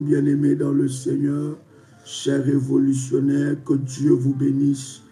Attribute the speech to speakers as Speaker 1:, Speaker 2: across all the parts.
Speaker 1: Bien-aimés dans le Seigneur, chers révolutionnaires, que Dieu vous bénisse,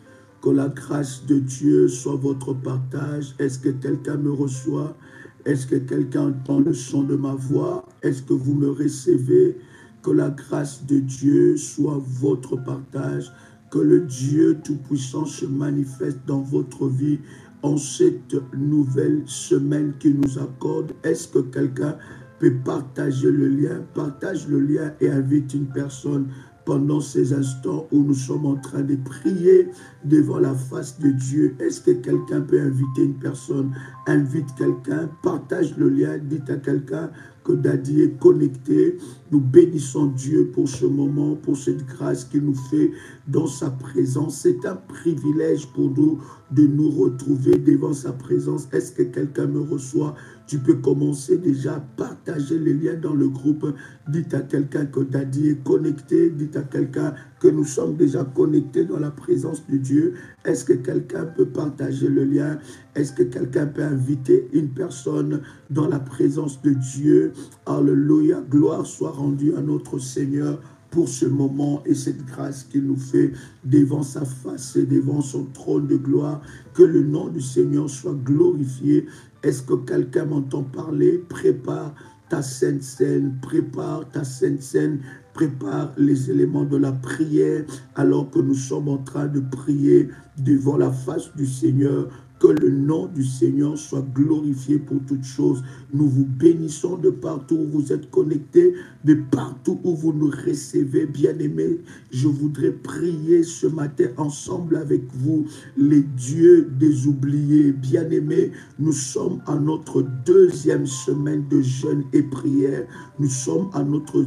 Speaker 1: que la grâce de Dieu soit votre partage. Est-ce que quelqu'un me reçoit? Est-ce que quelqu'un entend le son de ma voix? Est-ce que vous me recevez? Que la grâce de Dieu soit votre partage, que le Dieu Tout-Puissant se manifeste dans votre vie en cette nouvelle semaine qu'il nous accorde. Est-ce que quelqu'un peut partager le lien? Partage le lien et invite une personne pendant ces instants où nous sommes en train de prier devant la face de Dieu. Est-ce que quelqu'un peut inviter une personne? Invite quelqu'un, partage le lien, dites à quelqu'un que Daddy est connecté. Nous bénissons Dieu pour ce moment, pour cette grâce qu'il nous fait dans sa présence. C'est un privilège pour nous de nous retrouver devant sa présence. Est-ce que quelqu'un me reçoit? Tu peux commencer déjà à partager les liens dans le groupe. Dites à quelqu'un que Daddy est connecté. Dites à quelqu'un que nous sommes déjà connectés dans la présence de Dieu. Est-ce que quelqu'un peut partager le lien? Est-ce que quelqu'un peut inviter une personne dans la présence de Dieu? Alléluia, gloire soit rendue à notre Seigneur pour ce moment et cette grâce qu'il nous fait devant sa face et devant son trône de gloire. Que le nom du Seigneur soit glorifié. Est-ce que quelqu'un m'entend parler? Prépare ta sainte scène, prépare ta sainte scène, prépare les éléments de la prière alors que nous sommes en train de prier devant la face du Seigneur. Que le nom du Seigneur soit glorifié pour toutes choses. Nous vous bénissons de partout où vous êtes connectés, de partout où vous nous recevez, bien-aimés. Je voudrais prier ce matin ensemble avec vous, les dieux des oubliés. Bien-aimés, nous sommes à notre deuxième semaine de jeûne et prière. Nous sommes à notre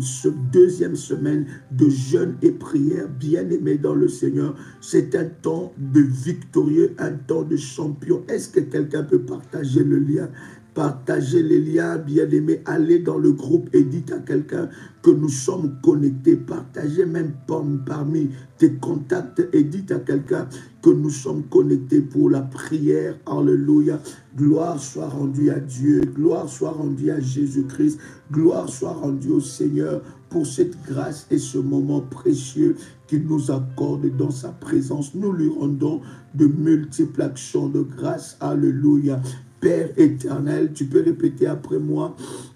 Speaker 1: deuxième semaine de jeûne et prière. Bien-aimés dans le Seigneur, c'est un temps de victorieux, un temps de champion. Est-ce que quelqu'un peut partager le lien? Partagez les liens, bien-aimés. Allez dans le groupe et dites à quelqu'un que nous sommes connectés. Partagez même parmi tes contacts et dites à quelqu'un que nous sommes connectés pour la prière. Alléluia. Gloire soit rendue à Dieu. Gloire soit rendue à Jésus-Christ. Gloire soit rendue au Seigneur pour cette grâce et ce moment précieux qu'il nous accorde dans sa présence. Nous lui rendons de multiples actions de grâce. Alléluia. Père éternel, tu peux répéter après moi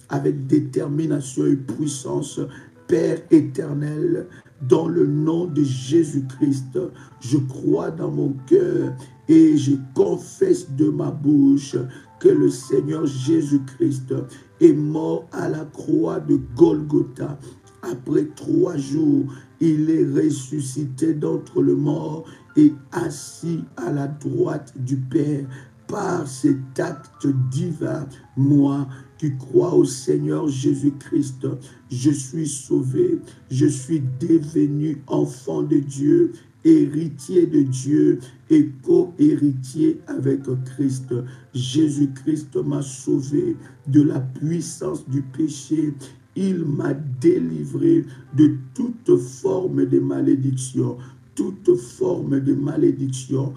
Speaker 1: avec détermination et puissance. Père éternel, dans le nom de Jésus-Christ, je crois dans mon cœur et je confesse de ma bouche que le Seigneur Jésus-Christ est mort à la croix de Golgotha. Après 3 jours, il est ressuscité d'entre les morts et assis à la droite du Père. Par cet acte divin, moi qui crois au Seigneur Jésus-Christ, je suis sauvé, je suis devenu enfant de Dieu, héritier de Dieu et co-héritier avec Christ. Jésus-Christ m'a sauvé de la puissance du péché. Il m'a délivré de toute forme de malédiction. Toute forme de malédiction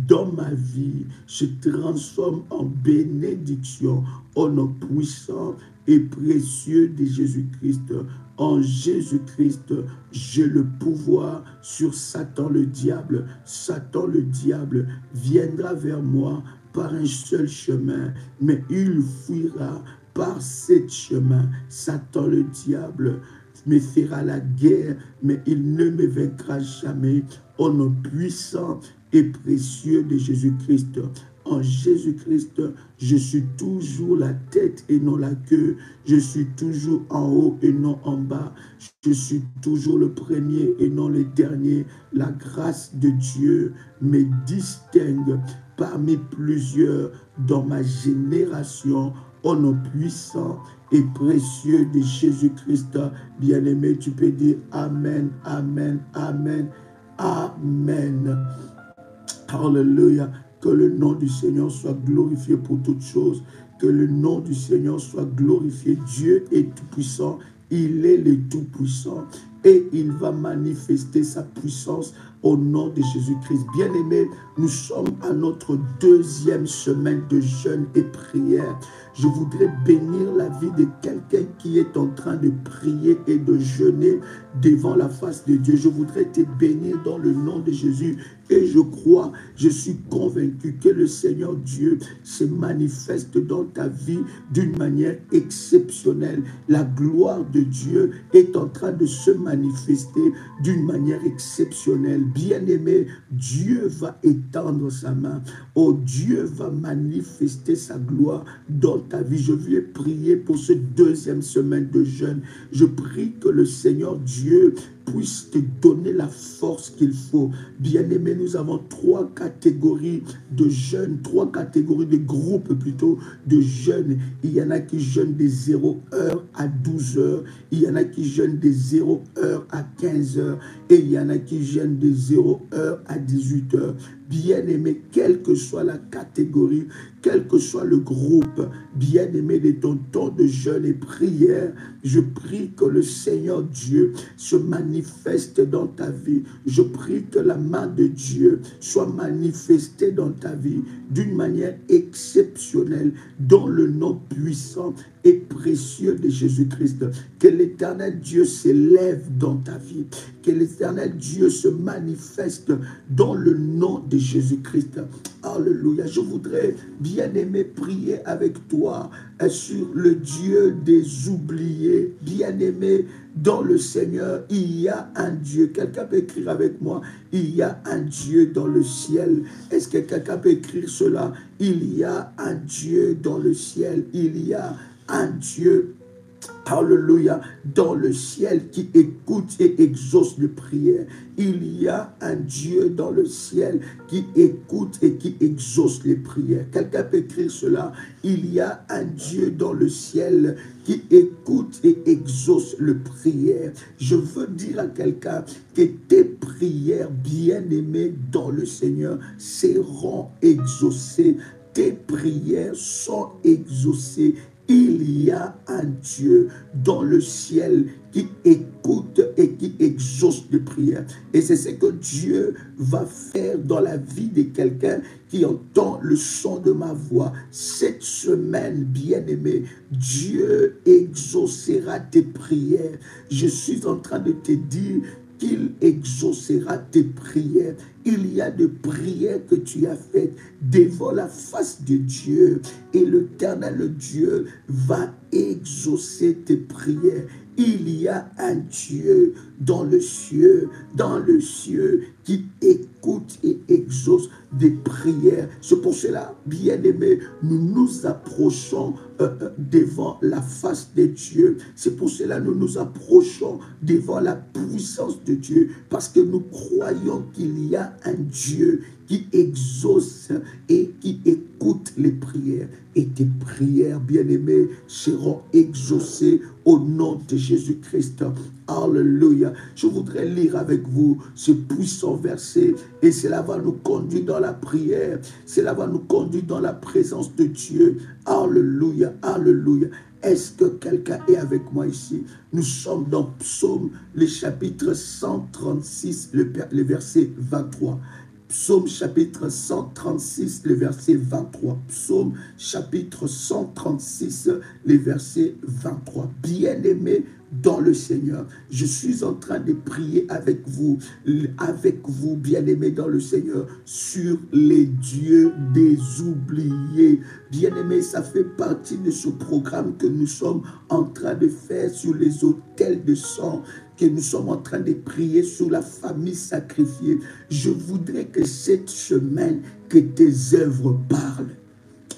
Speaker 1: dans ma vie se transforme en bénédiction au nom puissant et précieux de Jésus-Christ. En Jésus-Christ, j'ai le pouvoir sur Satan le diable. Satan le diable viendra vers moi par un seul chemin, mais il fuira par 7 chemins. Satan le diable me fera la guerre, mais il ne me vaincra jamais. Au nom puissant et précieux de Jésus-Christ. En Jésus-Christ, je suis toujours la tête et non la queue. Je suis toujours en haut et non en bas. Je suis toujours le premier et non le dernier. La grâce de Dieu me distingue parmi plusieurs dans ma génération. Au nom puissant et précieux de Jésus-Christ, bien-aimé, tu peux dire Amen, Amen, Amen, Amen. Alléluia. Que le nom du Seigneur soit glorifié pour toutes choses. Que le nom du Seigneur soit glorifié. Dieu est tout-puissant. Il est le tout-puissant. et il va manifester sa puissance au nom de Jésus-Christ. Bien-aimés, nous sommes à notre deuxième semaine de jeûne et prière. Je voudrais bénir la vie de quelqu'un qui est en train de prier et de jeûner devant la face de Dieu. Je voudrais te bénir dans le nom de Jésus. Et je crois, je suis convaincu que le Seigneur Dieu se manifeste dans ta vie d'une manière exceptionnelle. La gloire de Dieu est en train de se manifester d'une manière exceptionnelle. Bien-aimé, Dieu va étendre sa main. Oh, Dieu va manifester sa gloire dans ta vie. Je vais prier pour cette deuxième semaine de jeûne. Je prie que le Seigneur Dieu puisse te donner la force qu'il faut. Bien-aimé, nous avons trois catégories de jeûnes, trois catégories de groupes plutôt de jeûnes. Il y en a qui jeûnent de 0 heure à 12 heures. Il y en a qui jeûnent de 0 heure à 15 heures. Et il y en a qui jeûnent de 0 heure à 18 heures. Bien-aimé, quelle que soit la catégorie, quel que soit le groupe, bien-aimé de ton temps de jeûne et prière, je prie que le Seigneur Dieu se manifeste dans ta vie. Je prie que la main de Dieu soit manifestée dans ta vie d'une manière exceptionnelle, dans le nom puissant et précieux de Jésus-Christ. Que l'Éternel Dieu s'élève dans ta vie. Que l'Éternel Dieu se manifeste dans le nom de Jésus-Christ. Alléluia. Je voudrais, bien-aimé, prier avec toi sur le Dieu des oubliés. Bien-aimé, dans le Seigneur, il y a un Dieu. Quelqu'un peut écrire avec moi, il y a un Dieu dans le ciel. Est-ce que quelqu'un peut écrire cela? Il y a un Dieu dans le ciel. Il y a un Dieu, alléluia, dans le ciel qui écoute et exauce les prières. Il y a un Dieu dans le ciel qui écoute et qui exauce les prières. Quelqu'un peut écrire cela. Il y a un Dieu dans le ciel qui écoute et exauce les prières. Je veux dire à quelqu'un que tes prières, bien-aimées dans le Seigneur, seront exaucées. Tes prières sont exaucées. Il y a un Dieu dans le ciel qui écoute et qui exauce les prières. Et c'est ce que Dieu va faire dans la vie de quelqu'un qui entend le son de ma voix. Cette semaine, bien-aimé, Dieu exaucera tes prières. Je suis en train de te dire qu'il exaucera tes prières. Il y a des prières que tu as faites devant la face de Dieu et l'Éternel Dieu va exaucer tes prières. Il y a un Dieu dans le ciel qui écoute et exauce des prières. C'est pour cela, bien-aimés, nous nous approchons devant la face de Dieu. C'est pour cela nous nous approchons devant la puissance de Dieu, parce que nous croyons qu'il y a un Dieu qui exauce et qui écoute les prières. Et tes prières, bien-aimés, seront exaucées au nom de Jésus-Christ. Alléluia. Je voudrais lire avec vous ce puissant verset et cela va nous conduire dans la prière. Cela va nous conduire dans la présence de Dieu. Alléluia. Alléluia. Est-ce que quelqu'un est avec moi ici? Nous sommes dans Psaume, le chapitre 136, le verset 23. Psaume chapitre 136, le verset 23. Psaume chapitre 136, le verset 23. Bien-aimés dans le Seigneur, je suis en train de prier avec vous, bien-aimés dans le Seigneur, sur les dieux des oubliés. Bien-aimés, ça fait partie de ce programme que nous sommes en train de faire sur les autels de sang, que nous sommes en train de prier sur la famille sacrifiée. Je voudrais que cette semaine, que tes œuvres parlent.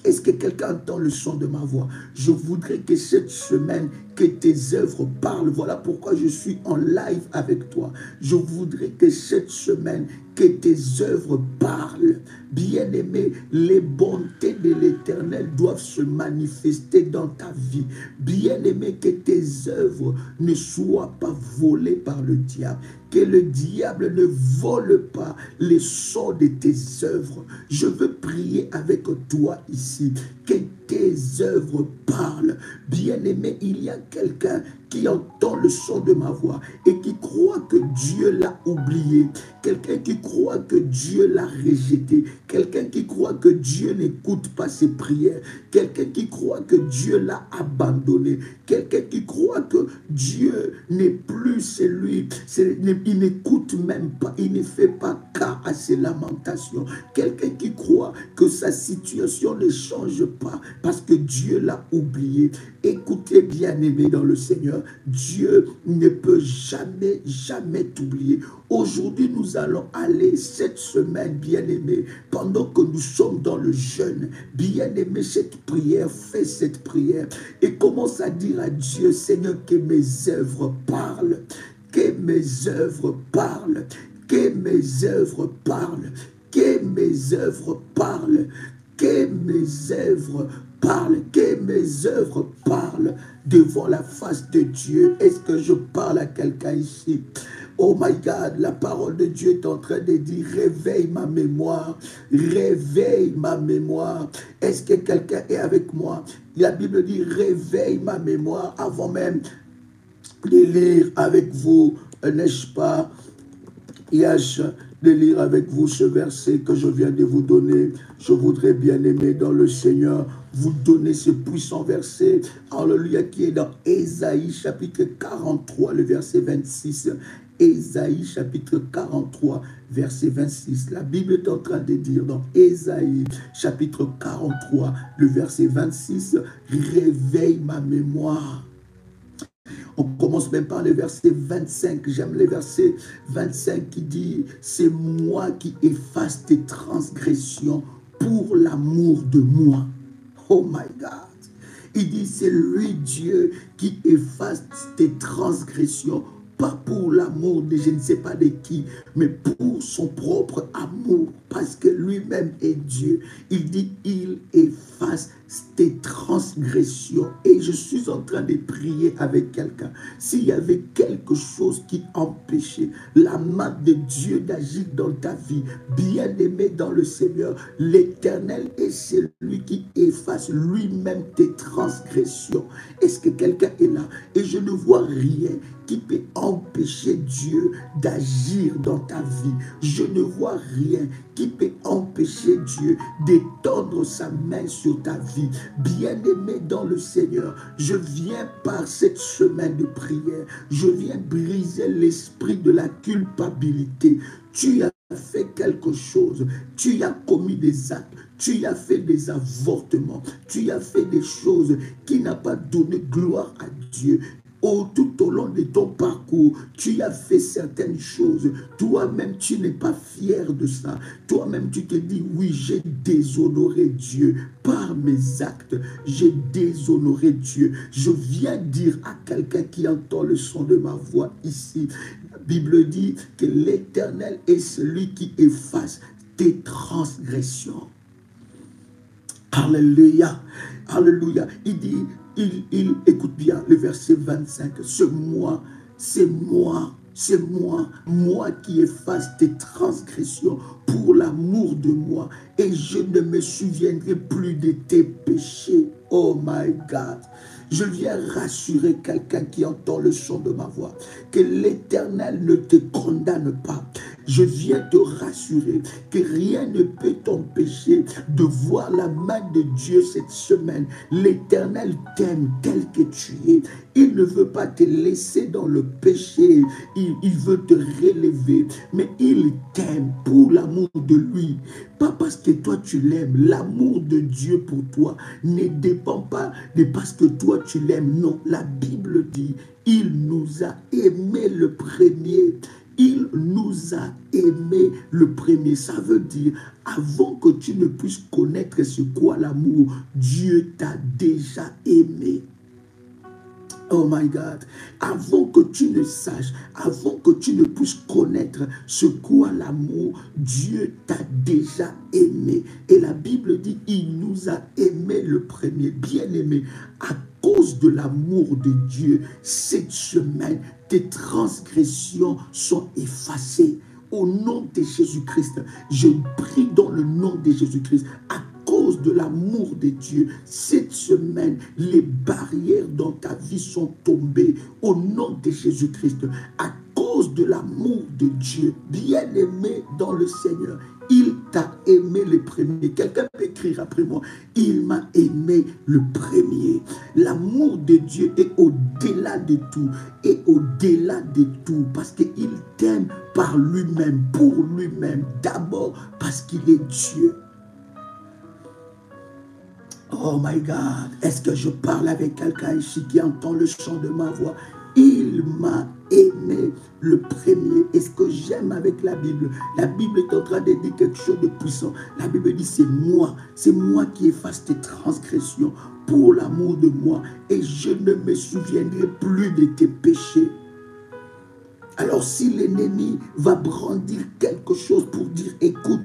Speaker 1: Est-ce que quelqu'un entend le son de ma voix? Je voudrais que cette semaine, que tes œuvres parlent. Voilà pourquoi je suis en live avec toi. Je voudrais que cette semaine, que tes œuvres parlent. Bien-aimé, les bontés de l'Éternel doivent se manifester dans ta vie. Bien-aimé, que tes œuvres ne soient pas volées par le diable. Que le diable ne vole pas les sons de tes œuvres. Je veux prier avec toi ici. Que tes œuvres parlent. Bien-aimé, il y a quelqu'un qui entend le son de ma voix et qui croit que Dieu l'a oublié, quelqu'un qui croit que Dieu l'a rejeté, quelqu'un qui croit que Dieu n'écoute pas ses prières, quelqu'un qui croit que Dieu l'a abandonné, quelqu'un qui croit que Dieu n'est plus celui, il n'écoute même pas, il ne fait pas cas à ses lamentations, quelqu'un qui croit que sa situation ne change pas parce que Dieu l'a oublié. Écoutez, bien-aimé dans le Seigneur, Dieu ne peut jamais, jamais t'oublier. Aujourd'hui, nous allons aller cette semaine, bien-aimé, pendant que nous sommes dans le jeûne. Bien-aimé, cette prière, fais cette prière et commence à dire à Dieu, Seigneur, que mes œuvres parlent, que mes œuvres parlent, que mes œuvres parlent, que mes œuvres parlent, que mes œuvres parlent, que mes œuvres parlent devant la face de Dieu. Est-ce que je parle à quelqu'un ici? Oh my God, la parole de Dieu est en train de dire, réveille ma mémoire, réveille ma mémoire. Est-ce que quelqu'un est avec moi? La Bible dit, réveille ma mémoire avant même de lire avec vous, n'est-ce pas? Yes, de lire avec vous ce verset que je viens de vous donner. Je voudrais, bien aimer dans le Seigneur, vous donner ce puissant verset, alléluia, qui est dans Ésaïe chapitre 43, le verset 26. Ésaïe chapitre 43, verset 26. La Bible est en train de dire dans Ésaïe chapitre 43, le verset 26, réveille ma mémoire. On commence même par le verset 25. J'aime le verset 25 qui dit, c'est moi qui efface tes transgressions pour l'amour de moi. Oh my God. Il dit, c'est lui Dieu qui efface tes transgressions, pas pour l'amour de je ne sais pas de qui, mais pour son propre amour, parce que lui-même est Dieu. Il dit, il efface tes transgressions. Et je suis en train de prier avec quelqu'un. S'il y avait quelque chose qui empêchait la main de Dieu d'agir dans ta vie, bien aimé dans le Seigneur, l'Éternel est celui qui efface lui-même tes transgressions. Est-ce que quelqu'un est là? Et je ne vois rien qui peut empêcher Dieu d'agir dans ta vie. Je ne vois rien qui peut empêcher Dieu d'étendre sa main sur ta vie. Bien-aimé dans le Seigneur, je viens par cette semaine de prière, je viens briser l'esprit de la culpabilité. Tu as fait quelque chose, tu as commis des actes, tu as fait des avortements, tu as fait des choses qui n'ont pas donné gloire à Dieu. Tout au long de ton parcours, tu as fait certaines choses. Toi-même, tu n'es pas fier de ça. Toi-même, tu te dis, oui, j'ai déshonoré Dieu par mes actes. J'ai déshonoré Dieu. Je viens dire à quelqu'un qui entend le son de ma voix ici, la Bible dit que l'Éternel est celui qui efface tes transgressions. Alléluia. Alléluia. Il dit, il écoute bien le verset 25. C'est moi qui efface tes transgressions pour l'amour de moi, et je ne me souviendrai plus de tes péchés. Oh my God. Je viens rassurer quelqu'un qui entend le son de ma voix, que l'Éternel ne te condamne pas. Je viens te rassurer que rien ne peut t'empêcher de voir la main de Dieu cette semaine. L'Éternel t'aime tel que tu es. Il ne veut pas te laisser dans le péché. Il veut te relever. Mais il t'aime pour l'amour de lui. Pas parce que toi tu l'aimes. L'amour de Dieu pour toi ne dépend pas de parce que toi tu l'aimes. Non, la Bible dit, il nous a aimés le premier. Il nous a aimés le premier. Ça veut dire, avant que tu ne puisses connaître ce qu'est l'amour, Dieu t'a déjà aimé. Oh my God. Avant que tu ne saches, avant que tu ne puisses connaître ce qu'est l'amour, Dieu t'a déjà aimé. Et la Bible dit, il nous a aimés le premier. Bien aimé, à cause de l'amour de Dieu, cette semaine, tes transgressions sont effacées. Au nom de Jésus-Christ, je prie dans le nom de Jésus-Christ, à cause de l'amour de Dieu, cette semaine, les barrières dans ta vie sont tombées. Au nom de Jésus-Christ, à cause cause de l'amour de Dieu, bien-aimé dans le Seigneur, il t'a aimé le premier. Quelqu'un peut écrire après moi, il m'a aimé le premier. L'amour de Dieu est au-delà de tout, et au-delà de tout, parce qu'il t'aime par lui-même, pour lui-même, d'abord parce qu'il est Dieu. Oh my God, est-ce que je parle avec quelqu'un ici qui entend le chant de ma voix? Il m'a aimé le premier. Et ce que j'aime avec la Bible est en train de dire quelque chose de puissant. La Bible dit c'est moi qui efface tes transgressions pour l'amour de moi, et je ne me souviendrai plus de tes péchés. Alors si l'ennemi va brandir quelque chose pour dire écoute,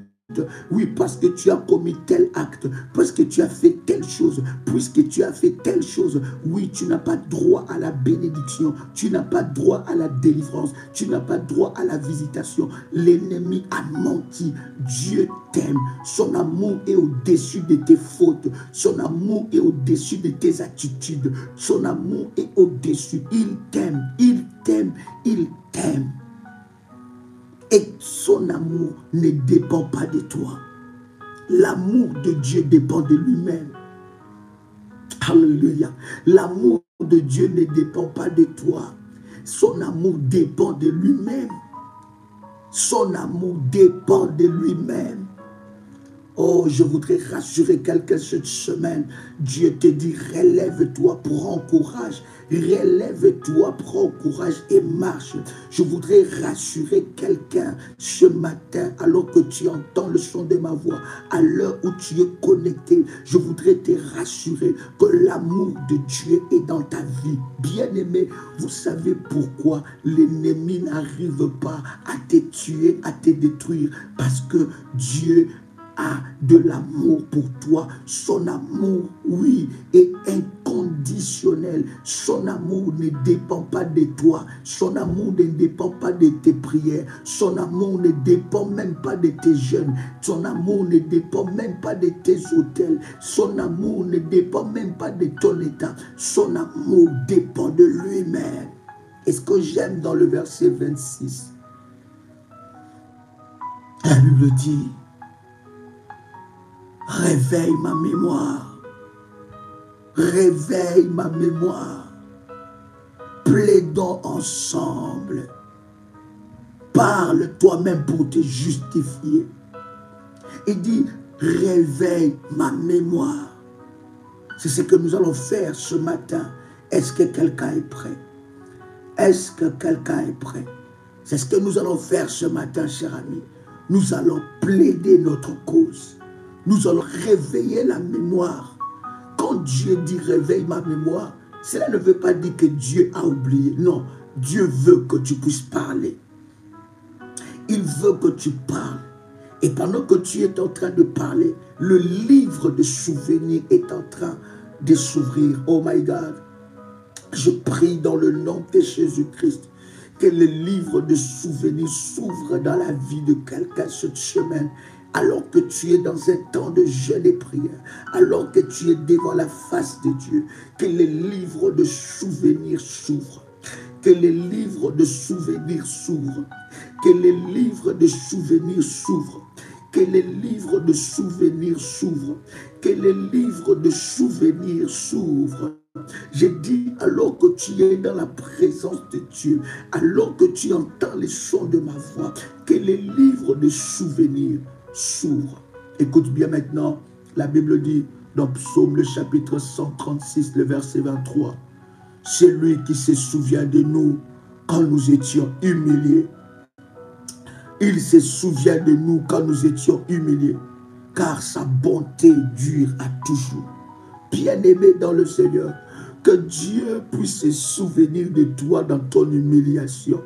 Speaker 1: oui, parce que tu as commis tel acte, parce que tu as fait telle chose, puisque tu as fait telle chose, oui, tu n'as pas droit à la bénédiction, tu n'as pas droit à la délivrance, tu n'as pas droit à la visitation. L'ennemi a menti. Dieu t'aime. Son amour est au-dessus de tes fautes. Son amour est au-dessus de tes attitudes. Son amour est au-dessus. Il t'aime, il t'aime, il t'aime. Et son amour ne dépend pas de toi. L'amour de Dieu dépend de lui-même. Alléluia. L'amour de Dieu ne dépend pas de toi. Son amour dépend de lui-même. Son amour dépend de lui-même. Oh, je voudrais rassurer quelqu'un cette semaine. Dieu te dit, relève-toi, prends courage. Relève-toi, prends courage et marche. Je voudrais rassurer quelqu'un ce matin, alors que tu entends le son de ma voix, à l'heure où tu es connecté. Je voudrais te rassurer que l'amour de Dieu est dans ta vie. Bien-aimé, vous savez pourquoi l'ennemi n'arrive pas à te tuer, à te détruire? Parce que Dieu a de l'amour pour toi. Son amour, oui, est inconditionnel. Son amour ne dépend pas de toi. Son amour ne dépend pas de tes prières. Son amour ne dépend même pas de tes jeûnes. Son amour ne dépend même pas de tes hôtels. Son amour ne dépend même pas de ton état. Son amour dépend de lui-même. Et ce que j'aime dans le verset 26, la Bible dit, réveille ma mémoire. Réveille ma mémoire. Plaidons ensemble. Parle toi-même pour te justifier. Il dit, réveille ma mémoire. C'est ce que nous allons faire ce matin. Est-ce que quelqu'un est prêt? Est-ce que quelqu'un est prêt? C'est ce que nous allons faire ce matin, cher ami. Nous allons plaider notre cause. Nous allons réveiller la mémoire. Quand Dieu dit réveille ma mémoire, cela ne veut pas dire que Dieu a oublié. Non, Dieu veut que tu puisses parler. Il veut que tu parles. Et pendant que tu es en train de parler, le livre de souvenirs est en train de s'ouvrir. Oh my God. Je prie dans le nom de Jésus-Christ que le livre de souvenirs s'ouvre dans la vie de quelqu'un cette semaine. Alors que tu es dans un temps de jeûne et prière, alors que tu es devant la face de Dieu, que les livres de souvenirs s'ouvrent, que les livres de souvenirs s'ouvrent, que les livres de souvenirs s'ouvrent, que les livres de souvenirs s'ouvrent, que les livres de souvenirs s'ouvrent. J'ai dit, alors que tu es dans la présence de Dieu, alors que tu entends les sons de ma voix, que les livres de souvenirs s'ouvre. Écoute bien maintenant, la Bible dit dans Psaume le chapitre 136, le verset 23, c'est lui qui se souvient de nous quand nous étions humiliés. Il se souvient de nous quand nous étions humiliés, car sa bonté dure à toujours. Bien-aimé dans le Seigneur, que Dieu puisse se souvenir de toi dans ton humiliation.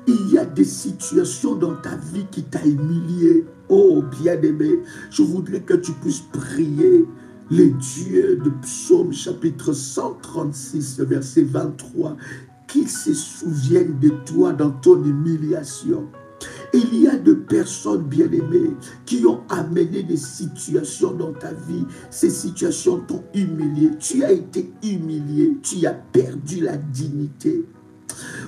Speaker 1: Il y a des situations dans ta vie qui t'a humilié. Oh, bien-aimé, je voudrais que tu puisses prier le Dieu de Psaume chapitre 136, verset 23, qu'il se souvienne de toi dans ton humiliation. Il y a de personnes bien-aimées qui ont amené des situations dans ta vie. Ces situations t'ont humilié. Tu as été humilié. Tu as perdu la dignité.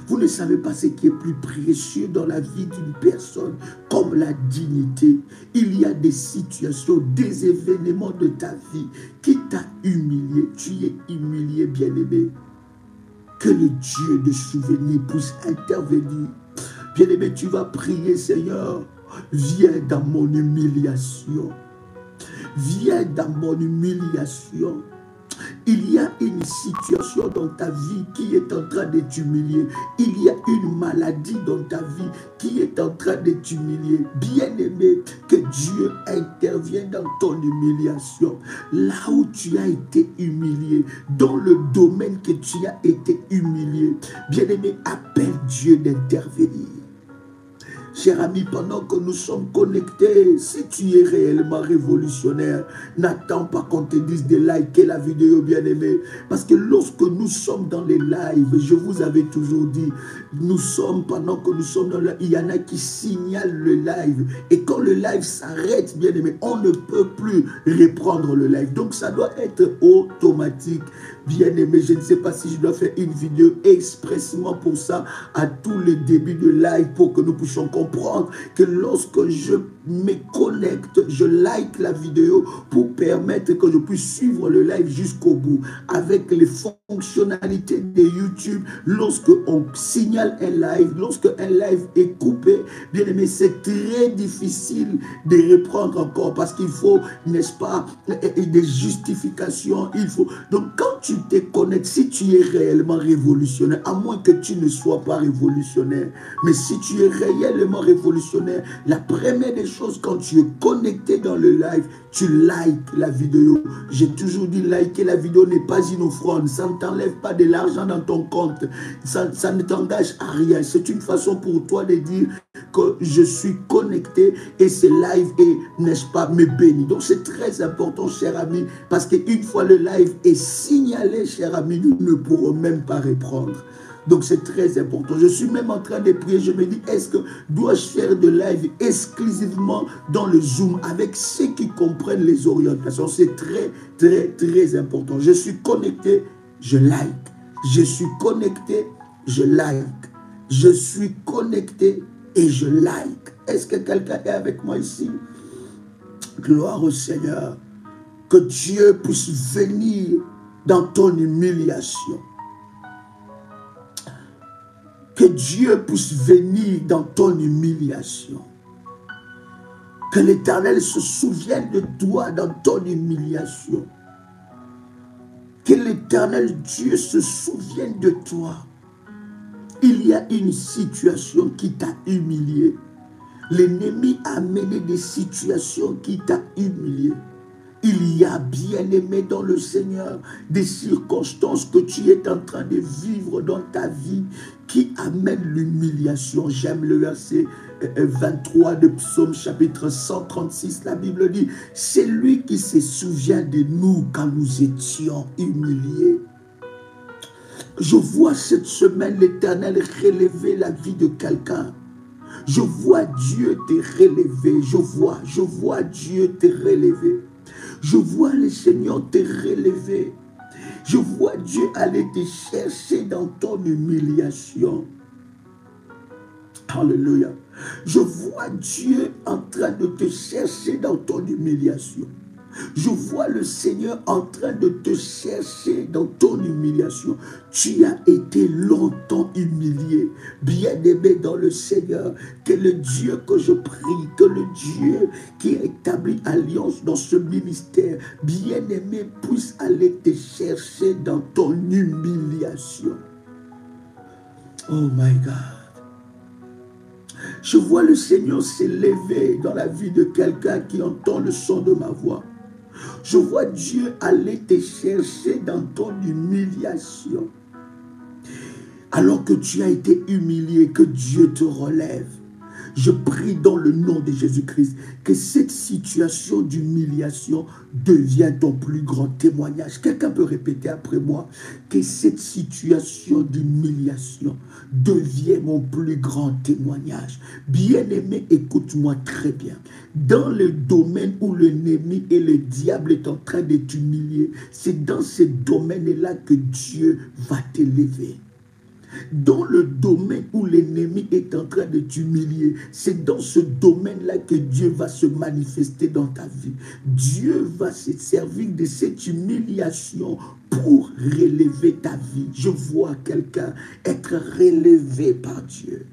Speaker 1: Vous ne savez pas ce qui est plus précieux dans la vie d'une personne, comme la dignité. Il y a des situations, des événements de ta vie qui t'a humilié. Tu es humilié, bien-aimé. Que le Dieu de souvenir puisse intervenir. Bien-aimé, tu vas prier, Seigneur, viens dans mon humiliation. Viens dans mon humiliation. Il y a une situation dans ta vie qui est en train de t'humilier. Il y a une maladie dans ta vie qui est en train de t'humilier. Bien-aimé, que Dieu intervienne dans ton humiliation. Là où tu as été humilié, dans le domaine que tu as été humilié. Bien-aimé, appelle Dieu d'intervenir. Cher ami, pendant que nous sommes connectés, si tu es réellement révolutionnaire, n'attends pas qu'on te dise de liker la vidéo, bien-aimé. Parce que lorsque nous sommes dans les lives, je vous avais toujours dit, pendant que nous sommes dans le live, il y en a qui signalent le live. Et quand le live s'arrête, bien-aimé, on ne peut plus reprendre le live. Donc ça doit être automatique. Bien-aimé, je ne sais pas si je dois faire une vidéo expressément pour ça, à tous les débuts de live, pour que nous puissions comprendre que lorsque je me connecte, je like la vidéo pour permettre que je puisse suivre le live jusqu'au bout. Avec les fonctionnalités de YouTube, lorsque on signale un live, lorsque un live est coupé, bien aimé, c'est très difficile de reprendre encore parce qu'il faut, n'est-ce pas, des justifications. Il faut. Donc quand tu te connectes, si tu es réellement révolutionnaire, à moins que tu ne sois pas révolutionnaire, mais si tu es réellement révolutionnaire, la première des choses, quand tu es connecté dans le live, tu likes la vidéo. J'ai toujours dit, liker la vidéo n'est pas une offrande. Ça ne t'enlève pas de l'argent dans ton compte. Ça ne t'engage à rien. C'est une façon pour toi de dire que je suis connecté et ce live est, n'est-ce pas, me bénit. Donc c'est très important, cher ami, parce qu'une fois le live est signalé, cher ami, nous ne pourrons même pas reprendre. Donc c'est très important. Je suis même en train de prier. Je me dis, est-ce que dois-je faire de live exclusivement dans le Zoom avec ceux qui comprennent les orientations? C'est très, très, très important. Je suis connecté, je like. Je suis connecté, je like. Je suis connecté et je like. Est-ce que quelqu'un est avec moi ici? Gloire au Seigneur. Que Dieu puisse venir dans ton humiliation. Que Dieu puisse venir dans ton humiliation. Que l'Éternel se souvienne de toi dans ton humiliation. Que l'Éternel Dieu se souvienne de toi. Il y a une situation qui t'a humilié. L'ennemi a mené des situations qui t'a humilié. Il y a, bien-aimé dans le Seigneur, des circonstances que tu es en train de vivre dans ta vie qui amènent l'humiliation. J'aime le verset 23 de Psaume chapitre 136. La Bible dit, c'est lui qui se souvient de nous quand nous étions humiliés. Je vois cette semaine l'Éternel relever la vie de quelqu'un. Je vois Dieu te relever. Je vois Dieu te relever. Je vois le Seigneur te relever. Je vois Dieu aller te chercher dans ton humiliation. Alléluia. Je vois Dieu en train de te chercher dans ton humiliation. Je vois le Seigneur en train de te chercher dans ton humiliation. Tu as été longtemps humilié. Bien-aimé dans le Seigneur, que le Dieu que je prie, que le Dieu qui a établi alliance dans ce ministère, bien-aimé, puisse aller te chercher dans ton humiliation. Oh my God. Je vois le Seigneur s'élever dans la vie de quelqu'un qui entend le son de ma voix. Je vois Dieu aller te chercher dans ton humiliation. Alors que tu as été humilié, que Dieu te relève. Je prie dans le nom de Jésus-Christ que cette situation d'humiliation devienne ton plus grand témoignage. Quelqu'un peut répéter après moi que cette situation d'humiliation devient mon plus grand témoignage. Bien-aimé, écoute-moi très bien. Dans le domaine où l'ennemi et le diable est en train de t'humilier, c'est dans ce domaine-là que Dieu va t'élever. Dans le domaine où l'ennemi est en train de t'humilier, c'est dans ce domaine-là que Dieu va se manifester dans ta vie. Dieu va se servir de cette humiliation pour relever ta vie. Je vois quelqu'un être relevé par Dieu.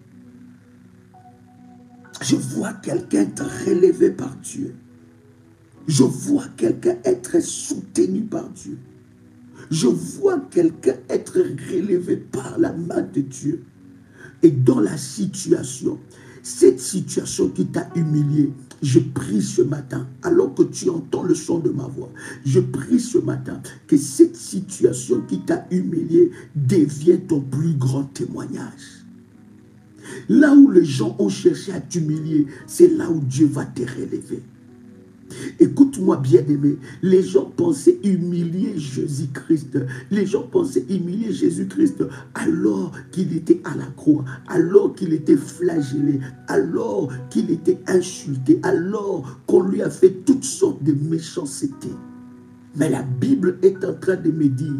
Speaker 1: Je vois quelqu'un être relevé par Dieu. Je vois quelqu'un être soutenu par Dieu. Je vois quelqu'un être relevé par la main de Dieu. Et dans la situation, cette situation qui t'a humilié, je prie ce matin, alors que tu entends le son de ma voix, je prie ce matin que cette situation qui t'a humilié devienne ton plus grand témoignage. Là où les gens ont cherché à t'humilier, c'est là où Dieu va te relever. Écoute-moi bien-aimé, les gens pensaient humilier Jésus-Christ. Les gens pensaient humilier Jésus-Christ alors qu'il était à la croix, alors qu'il était flagellé, alors qu'il était insulté, alors qu'on lui a fait toutes sortes de méchancetés. Mais la Bible est en train de me dire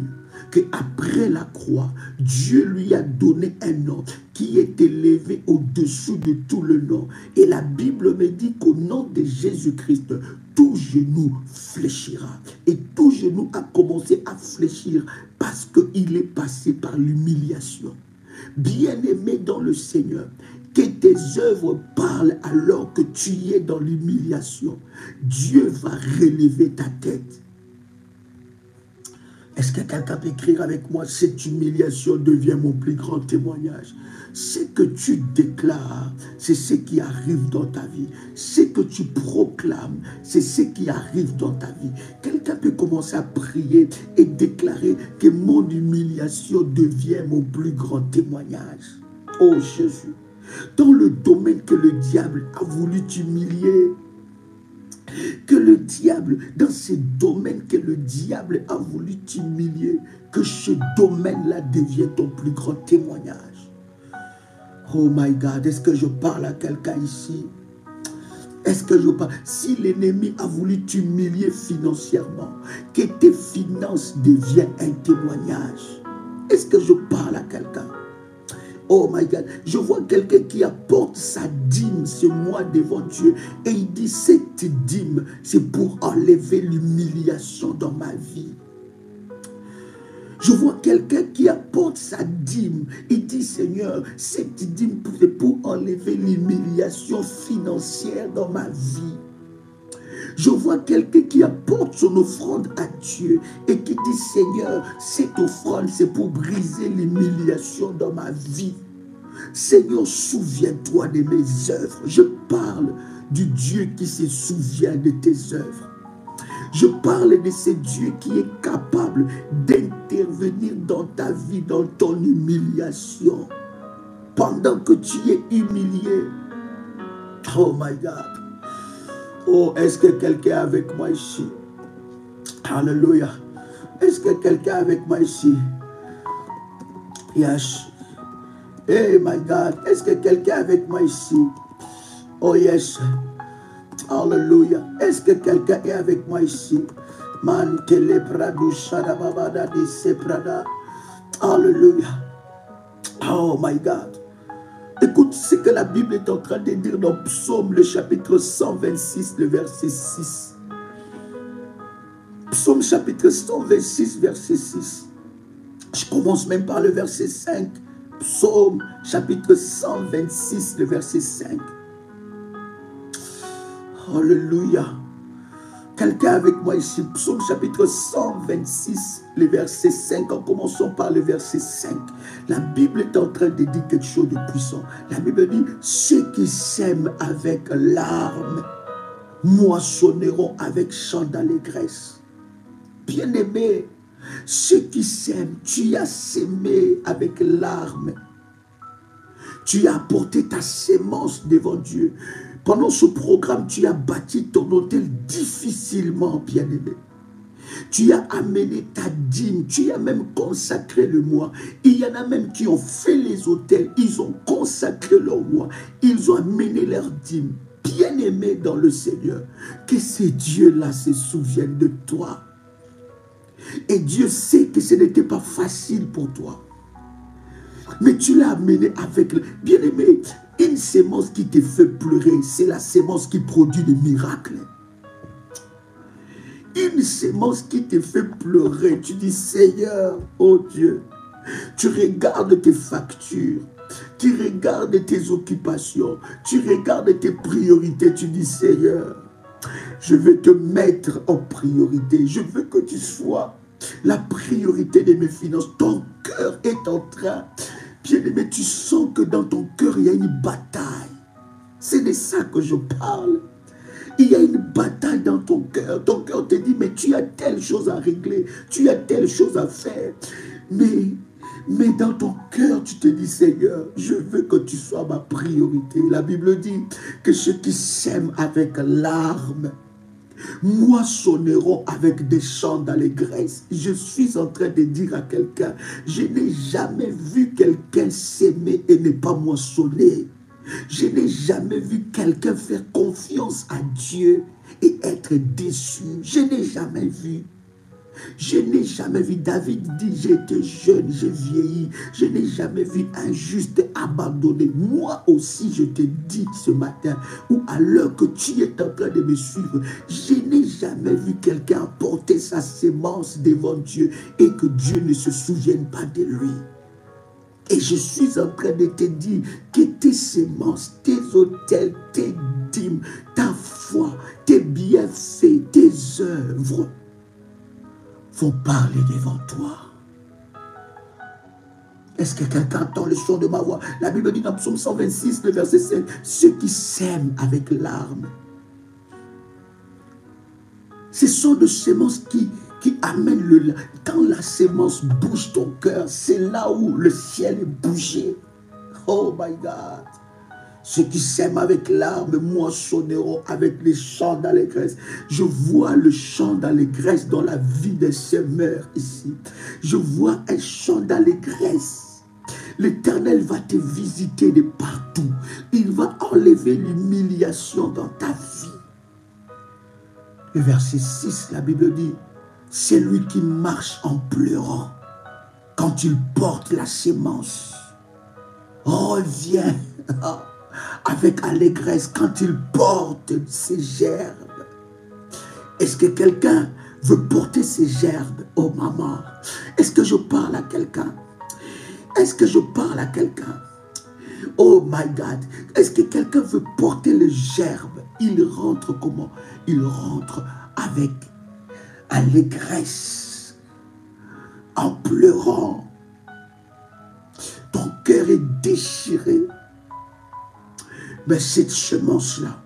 Speaker 1: qu'après la croix, Dieu lui a donné un nom qui est élevé au-dessous de tout le nom. Et la Bible me dit qu'au nom de Jésus-Christ, tout genou fléchira. Et tout genou a commencé à fléchir parce qu'il est passé par l'humiliation. Bien-aimé dans le Seigneur, que tes œuvres parlent alors que tu es dans l'humiliation. Dieu va relever ta tête. Est-ce que quelqu'un peut écrire avec moi? Cette humiliation devient mon plus grand témoignage. Ce que tu déclares, c'est ce qui arrive dans ta vie. Ce que tu proclames, c'est ce qui arrive dans ta vie. Quelqu'un peut commencer à prier et déclarer que mon humiliation devient mon plus grand témoignage. Oh Jésus, dans le domaine que le diable a voulu t'humilier, que le diable, dans ce domaine que le diable a voulu t'humilier, que ce domaine-là devienne ton plus grand témoignage. Oh my God, est-ce que je parle à quelqu'un ici? Est-ce que je parle? Si l'ennemi a voulu t'humilier financièrement, que tes finances deviennent un témoignage. Est-ce que je parle à quelqu'un? Oh my God, je vois quelqu'un qui apporte sa dîme ce mois devant Dieu et il dit cette dîme, c'est pour enlever l'humiliation dans ma vie. Je vois quelqu'un qui apporte sa dîme. Il dit, Seigneur, cette dîme c'est pour enlever l'humiliation financière dans ma vie. Je vois quelqu'un qui apporte son offrande à Dieu et qui dit, Seigneur, cette offrande, c'est pour briser l'humiliation dans ma vie. Seigneur, souviens-toi de mes œuvres. Je parle du Dieu qui se souvient de tes œuvres. Je parle de ce Dieu qui est capable d'intervenir dans ta vie, dans ton humiliation. Pendant que tu es humilié. Oh my God. Oh, est-ce que quelqu'un est avec moi ici? Alléluia. Est-ce que quelqu'un est avec moi ici? Yes. Hey my God. Est-ce que quelqu'un est avec moi ici? Oh yes. Alléluia. Est-ce que quelqu'un est avec moi ici? Alléluia. Oh my God. Écoute ce que la Bible est en train de dire dans Psaume, le chapitre 126, le verset 6. Psaume chapitre 126, verset 6. Je commence même par le verset 5. Psaume chapitre 126, le verset 5. Alléluia. Quelqu'un avec moi ici, Psaume chapitre 126, le verset 5, en commençant par le verset 5. La Bible est en train de dire quelque chose de puissant. La Bible dit, ceux qui sèment avec larmes moissonneront avec chant d'allégresse. Bien-aimé, ceux qui sèment, tu as sémé avec larmes. Tu as apporté ta sémence devant Dieu. Pendant ce programme, tu as bâti ton hôtel difficilement, bien-aimé. Tu as amené ta dîme, tu as même consacré le mois. Il y en a même qui ont fait les hôtels, ils ont consacré leur mois, ils ont amené leur dîme. Bien-aimé dans le Seigneur, que ces dieux-là se souviennent de toi. Et Dieu sait que ce n'était pas facile pour toi. Mais tu l'as amené avec... Bien-aimé, une sémence qui te fait pleurer, c'est la sémence qui produit des miracles. Une sémence qui te fait pleurer, tu dis, Seigneur, oh Dieu, tu regardes tes factures, tu regardes tes occupations, tu regardes tes priorités, tu dis, Seigneur, je vais te mettre en priorité, je veux que tu sois la priorité de mes finances. Ton cœur est en train, bien-aimé, tu sens que dans ton cœur, il y a une bataille. C'est de ça que je parle. Il y a une bataille dans ton cœur. Ton cœur te dit, mais tu as telle chose à régler, tu as telle chose à faire. Mais dans ton cœur, tu te dis, Seigneur, je veux que tu sois ma priorité. La Bible dit que ceux qui sèment avec larmes moissonneront avec des chants d'allégresse. Je suis en train de dire à quelqu'un, je n'ai jamais vu quelqu'un s'aimer et ne pas moissonner. Je n'ai jamais vu quelqu'un faire confiance à Dieu et être déçu. Je n'ai jamais vu. Je n'ai jamais vu. David dit, j'étais jeune, j'ai vieilli. Je n'ai jamais vu un juste abandonné. Moi aussi, je te dis ce matin, ou à l'heure que tu es en train de me suivre, je n'ai jamais vu quelqu'un porter sa sémence devant Dieu et que Dieu ne se souvienne pas de lui. Et je suis en train de te dire que tes sémences, tes autels, tes dîmes, ta foi, tes bienfaits, tes œuvres vont parler devant toi. Est-ce que quelqu'un entend le son de ma voix? La Bible dit dans Psaume 126, le verset 5, ceux qui sèment avec larmes. Ce sont des sémences qui amènent le... Quand la sémence bouge ton cœur, c'est là où le ciel est bougé. Oh my God. Ceux qui sèment avec larmes moissonneront avec les chants d'allégresse. Je vois le chant d'allégresse dans la vie des semeurs ici. Je vois un chant d'allégresse. L'Éternel va te visiter de partout. Il va enlever l'humiliation dans ta vie. Le verset 6, la Bible dit, c'est lui qui marche en pleurant quand il porte la sémence. Revient avec allégresse quand il porte ses gerbes. Est-ce que quelqu'un veut porter ses gerbes? Oh maman, est-ce que je parle à quelqu'un? Est-ce que je parle à quelqu'un? Oh my God, est-ce que quelqu'un veut porter les gerbes? Il rentre comment? Il rentre avec allégresse, en pleurant. Ton cœur est déchiré. Mais cette semence-là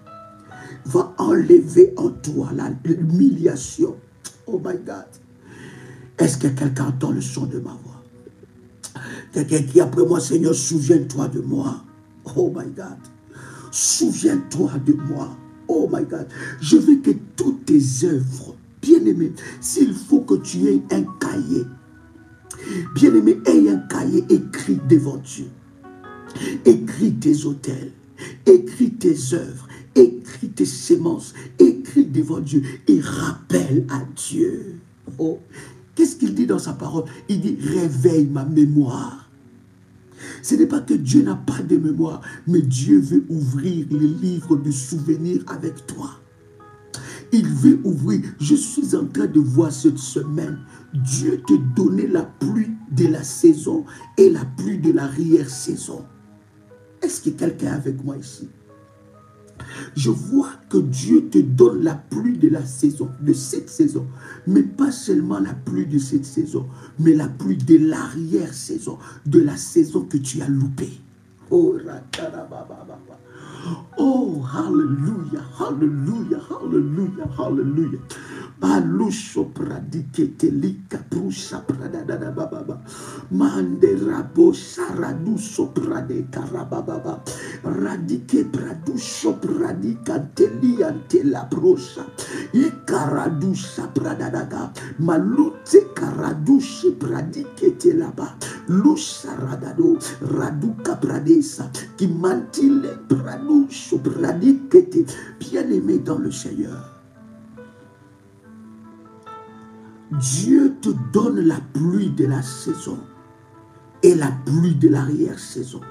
Speaker 1: va enlever en toi l'humiliation. Oh my God. Est-ce que quelqu'un entend le son de ma voix? Quelqu'un qui après moi, Seigneur, souviens-toi de moi. Oh my God. Souviens-toi de moi. Oh my God. Je veux que toutes tes œuvres, bien-aimé, s'il faut que tu aies un cahier, bien-aimé, aie un cahier écrit devant Dieu. Écris tes autels, écris tes œuvres, écris tes sémences, écris devant Dieu et rappelle à Dieu. Oh, qu'est-ce qu'il dit dans sa parole? Il dit, réveille ma mémoire. Ce n'est pas que Dieu n'a pas de mémoire, mais Dieu veut ouvrir les livres de souvenirs avec toi. Il veut ouvrir. Je suis en train de voir cette semaine, Dieu te donner la pluie de la saison et la pluie de l'arrière-saison. Est-ce que quelqu'un est avec moi ici? Je vois que Dieu te donne la pluie de la saison, de cette saison. Mais pas seulement la pluie de cette saison, mais la pluie de l'arrière-saison, de la saison que tu as loupée. Oh, oh, hallelujah, hallelujah, hallelujah, hallelujah. Balusho pradikete lika prusha pradada baba. Manderabo saradu soprade karababa. Radike pradusho pradika teli antela brosha. Ikaradu sapradadaga. Malute karadushe pradikete laba. Lusaradado raduka pradesa. Qui mantile pradusho pradikete. Bien-aimé dans le Seigneur. Dieu te donne la pluie de la saison et la pluie de l'arrière-saison.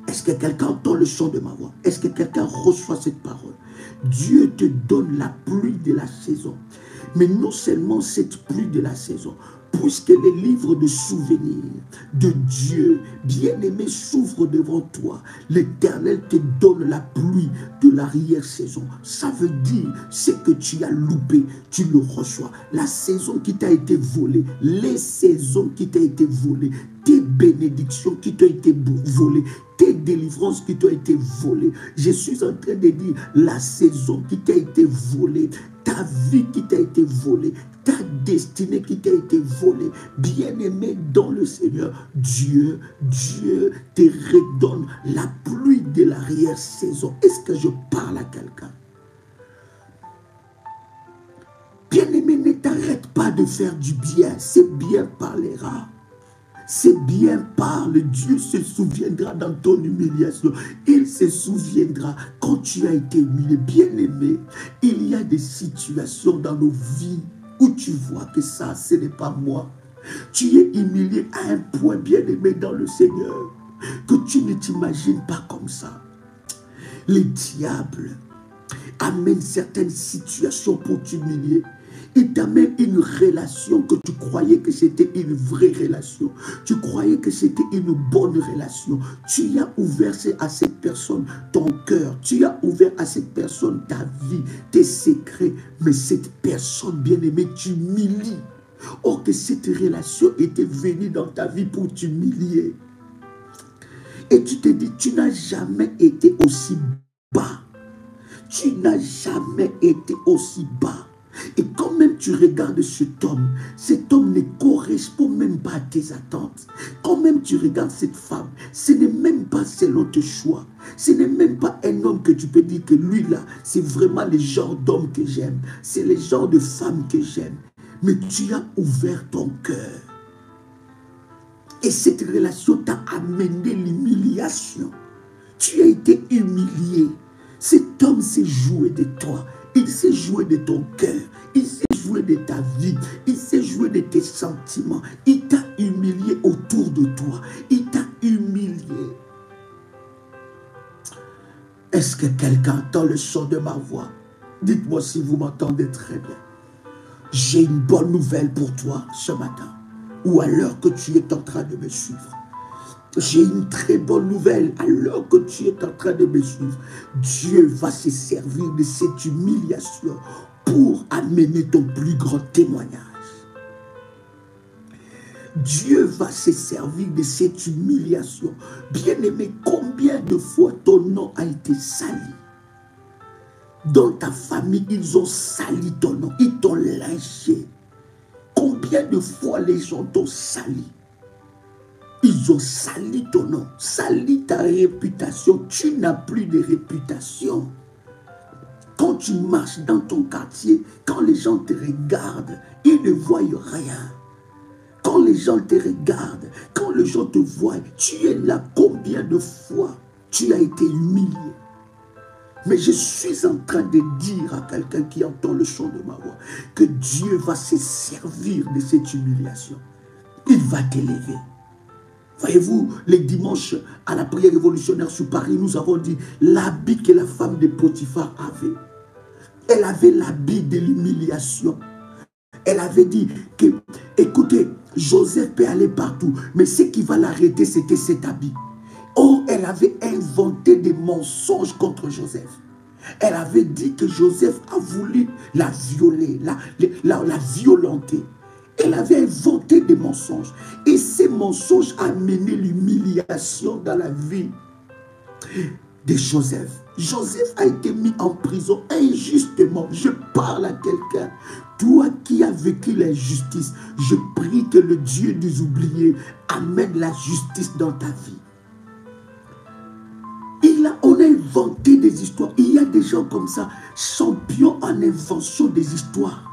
Speaker 1: Est-ce que quelqu'un entend le son de ma voix? Est-ce que quelqu'un reçoit cette parole? Dieu te donne la pluie de la saison. Mais non seulement cette pluie de la saison, puisque les livres de souvenirs de Dieu, bien-aimé, s'ouvrent devant toi. L'Éternel te donne la pluie de l'arrière-saison. Ça veut dire, ce que tu as loupé, tu le reçois. La saison qui t'a été volée, les saisons qui t'ont été volées, tes bénédictions qui t'ont été volées, tes délivrances qui t'ont été volées. Je suis en train de dire, la saison qui t'a été volée, ta vie qui t'a été volée, ta destinée qui t'a été volée, bien-aimé dans le Seigneur, Dieu te redonne la pluie de l'arrière-saison. Est-ce que je parle à quelqu'un? Bien-aimé, ne t'arrête pas de faire du bien, c'est bien parlera. C'est bien parle, Dieu se souviendra dans ton humiliation. Il se souviendra quand tu as été humilié. Bien-aimé, il y a des situations dans nos vies où tu vois que ça, ce n'est pas moi. Tu es humilié à un point, bien-aimé dans le Seigneur, que tu ne t'imagines pas comme ça. Le diable amène certaines situations pour t'humilier. Il t'amène une relation que tu croyais que c'était une vraie relation. Tu croyais que c'était une bonne relation. Tu as ouvert à cette personne ton cœur. Tu as ouvert à cette personne ta vie, tes secrets. Mais cette personne, bien-aimée, t'humilie. Or que cette relation était venue dans ta vie pour t'humilier. Et tu te dis, tu n'as jamais été aussi bas. Tu n'as jamais été aussi bas. Et quand même tu regardes cet homme ne correspond même pas à tes attentes. Quand même tu regardes cette femme, ce n'est même pas selon tes choix. Ce n'est même pas un homme que tu peux dire que lui là, c'est vraiment le genre d'homme que j'aime. C'est le genre de femme que j'aime. Mais tu as ouvert ton cœur. Et cette relation t'a amené l'humiliation. Tu as été humilié. Cet homme s'est joué de toi. Il s'est joué de ton cœur. Il s'est joué de ta vie. Il s'est joué de tes sentiments. Il t'a humilié autour de toi. Il t'a humilié. Est-ce que quelqu'un entend le son de ma voix? Dites-moi si vous m'entendez très bien. J'ai une bonne nouvelle pour toi ce matin, ou à l'heure que tu es en train de me suivre. J'ai une très bonne nouvelle. Alors que tu es en train de me suivre, Dieu va se servir de cette humiliation pour amener ton plus grand témoignage. Dieu va se servir de cette humiliation. Bien-aimé, combien de fois ton nom a été sali? Dans ta famille, ils ont sali ton nom. Ils t'ont lynché. Combien de fois les gens t'ont sali? Ils ont sali ton nom, sali ta réputation. Tu n'as plus de réputation. Quand tu marches dans ton quartier, quand les gens te regardent, ils ne voient rien. Quand les gens te regardent, quand les gens te voient, tu es là. Combien de fois tu as été humilié? Mais je suis en train de dire à quelqu'un qui entend le son de ma voix que Dieu va se servir de cette humiliation. Il va t'élever. Voyez-vous, les dimanches à la prière révolutionnaire sur Paris, nous avons dit l'habit que la femme de Potiphar avait. Elle avait l'habit de l'humiliation. Elle avait dit que, écoutez, Joseph peut aller partout, mais ce qui va l'arrêter, c'était cet habit. Or, elle avait inventé des mensonges contre Joseph. Elle avait dit que Joseph a voulu la violer, la violenter. Elle avait inventé des mensonges. Et ces mensonges amenaient l'humiliation dans la vie de Joseph. Joseph a été mis en prison injustement. Je parle à quelqu'un. Toi qui as vécu l'injustice, je prie que le Dieu des oubliés amène la justice dans ta vie. On a inventé des histoires. Il y a des gens comme ça, champions en invention des histoires.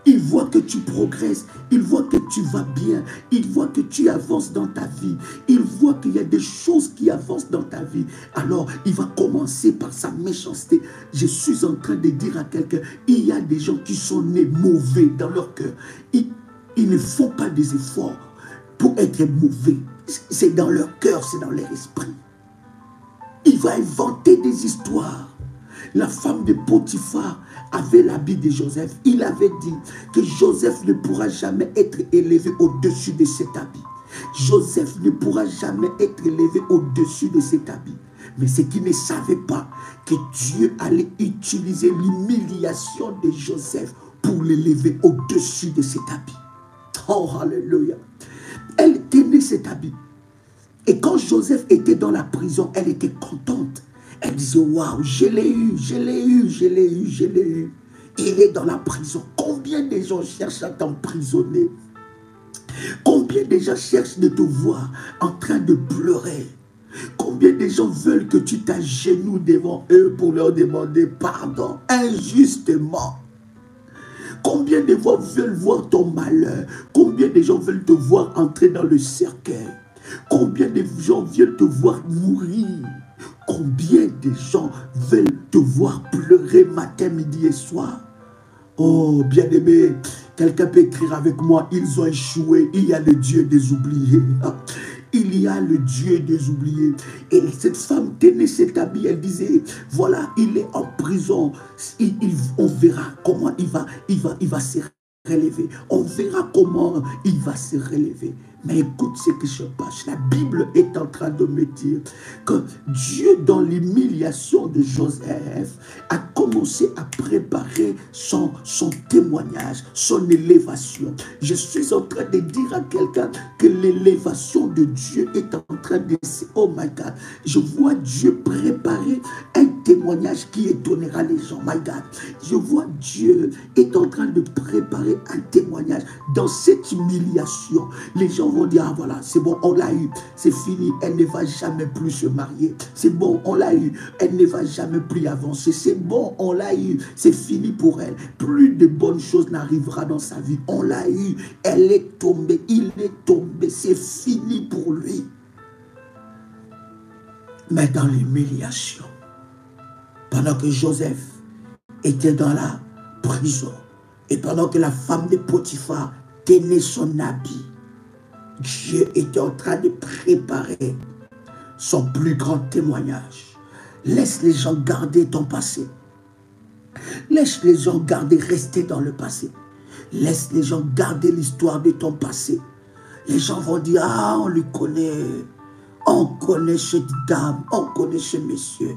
Speaker 1: Ils voient que tu progresses, ils voient que tu vas bien, ils voient que tu avances dans ta vie, ils voient qu'il y a des choses qui avancent dans ta vie. Alors, il va commencer par sa méchanceté. Je suis en train de dire à quelqu'un, il y a des gens qui sont nés mauvais dans leur cœur. Ils ne font pas des efforts. pour être mauvais. C'est dans leur cœur, c'est dans leur esprit. Il va inventer des histoires. La femme de Potiphar avait l'habit de Joseph. Il avait dit que Joseph ne pourra jamais être élevé au-dessus de cet habit. Joseph ne pourra jamais être élevé au-dessus de cet habit. Mais ce qu'il ne savait pas, que Dieu allait utiliser l'humiliation de Joseph pour l'élever au-dessus de cet habit. Oh, alléluia. Elle tenait cet habit. Et quand Joseph était dans la prison, elle était contente. Elle disait, waouh, je l'ai eu, je l'ai eu, je l'ai eu, je l'ai eu. Il est dans la prison. Combien de gens cherchent à t'emprisonner? Combien de gens cherchent de te voir en train de pleurer? Combien de gens veulent que tu t'agenouilles devant eux pour leur demander pardon injustement? Combien de gens veulent voir ton malheur? Combien de gens veulent te voir entrer dans le cercueil? Combien de gens veulent te voir mourir? Combien de gens veulent te voir pleurer matin, midi et soir? Oh, bien-aimé, quelqu'un peut écrire avec moi, ils ont échoué, il y a le Dieu des oubliés. Il y a le Dieu des oubliés. Et cette femme tenait cet habit, elle disait, voilà, il est en prison, on verra comment il va se relever. On verra comment il va se relever. Mais écoute ce que je passe. La Bible est en train de me dire que Dieu, dans l'humiliation de Joseph, a commencé à préparer son témoignage, son élévation. Je suis en train de dire à quelqu'un que l'élévation de Dieu est en train de... Oh my God, je vois Dieu préparer un témoignage qui étonnera les gens. My God, je vois Dieu est en train de préparer un témoignage. Dans cette humiliation, les gens vont dire, ah voilà, c'est bon, on l'a eu, c'est fini, elle ne va jamais plus se marier. C'est bon, on l'a eu, elle ne va jamais plus avancer. C'est bon, on l'a eu, c'est fini pour elle. Plus de bonnes choses n'arrivera dans sa vie. On l'a eu, elle est tombée, il est tombé, c'est fini pour lui. Mais dans l'humiliation, pendant que Joseph était dans la prison, et pendant que la femme de Potiphar tenait son habit, Dieu était en train de préparer son plus grand témoignage. Laisse les gens garder ton passé. Laisse les gens rester dans le passé. Laisse les gens garder l'histoire de ton passé. Les gens vont dire, ah, on le connaît. On connaît cette dame, on connaît ce monsieur.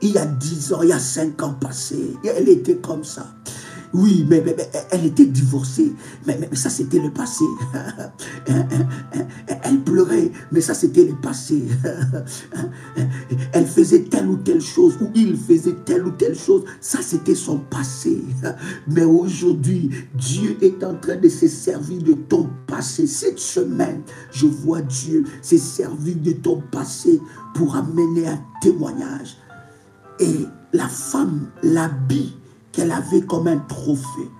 Speaker 1: Il y a 10 ans, il y a 5 ans passés, elle était comme ça. Oui, mais elle était divorcée, mais ça c'était le passé. Elle pleurait, mais ça c'était le passé. Elle faisait telle ou telle chose, ou il faisait telle ou telle chose, ça c'était son passé. Mais aujourd'hui, Dieu est en train de se servir de ton passé. Cette semaine, je vois Dieu se servir de ton passé pour amener un témoignage. Et la femme, l'habit qu'elle avait comme un trophée,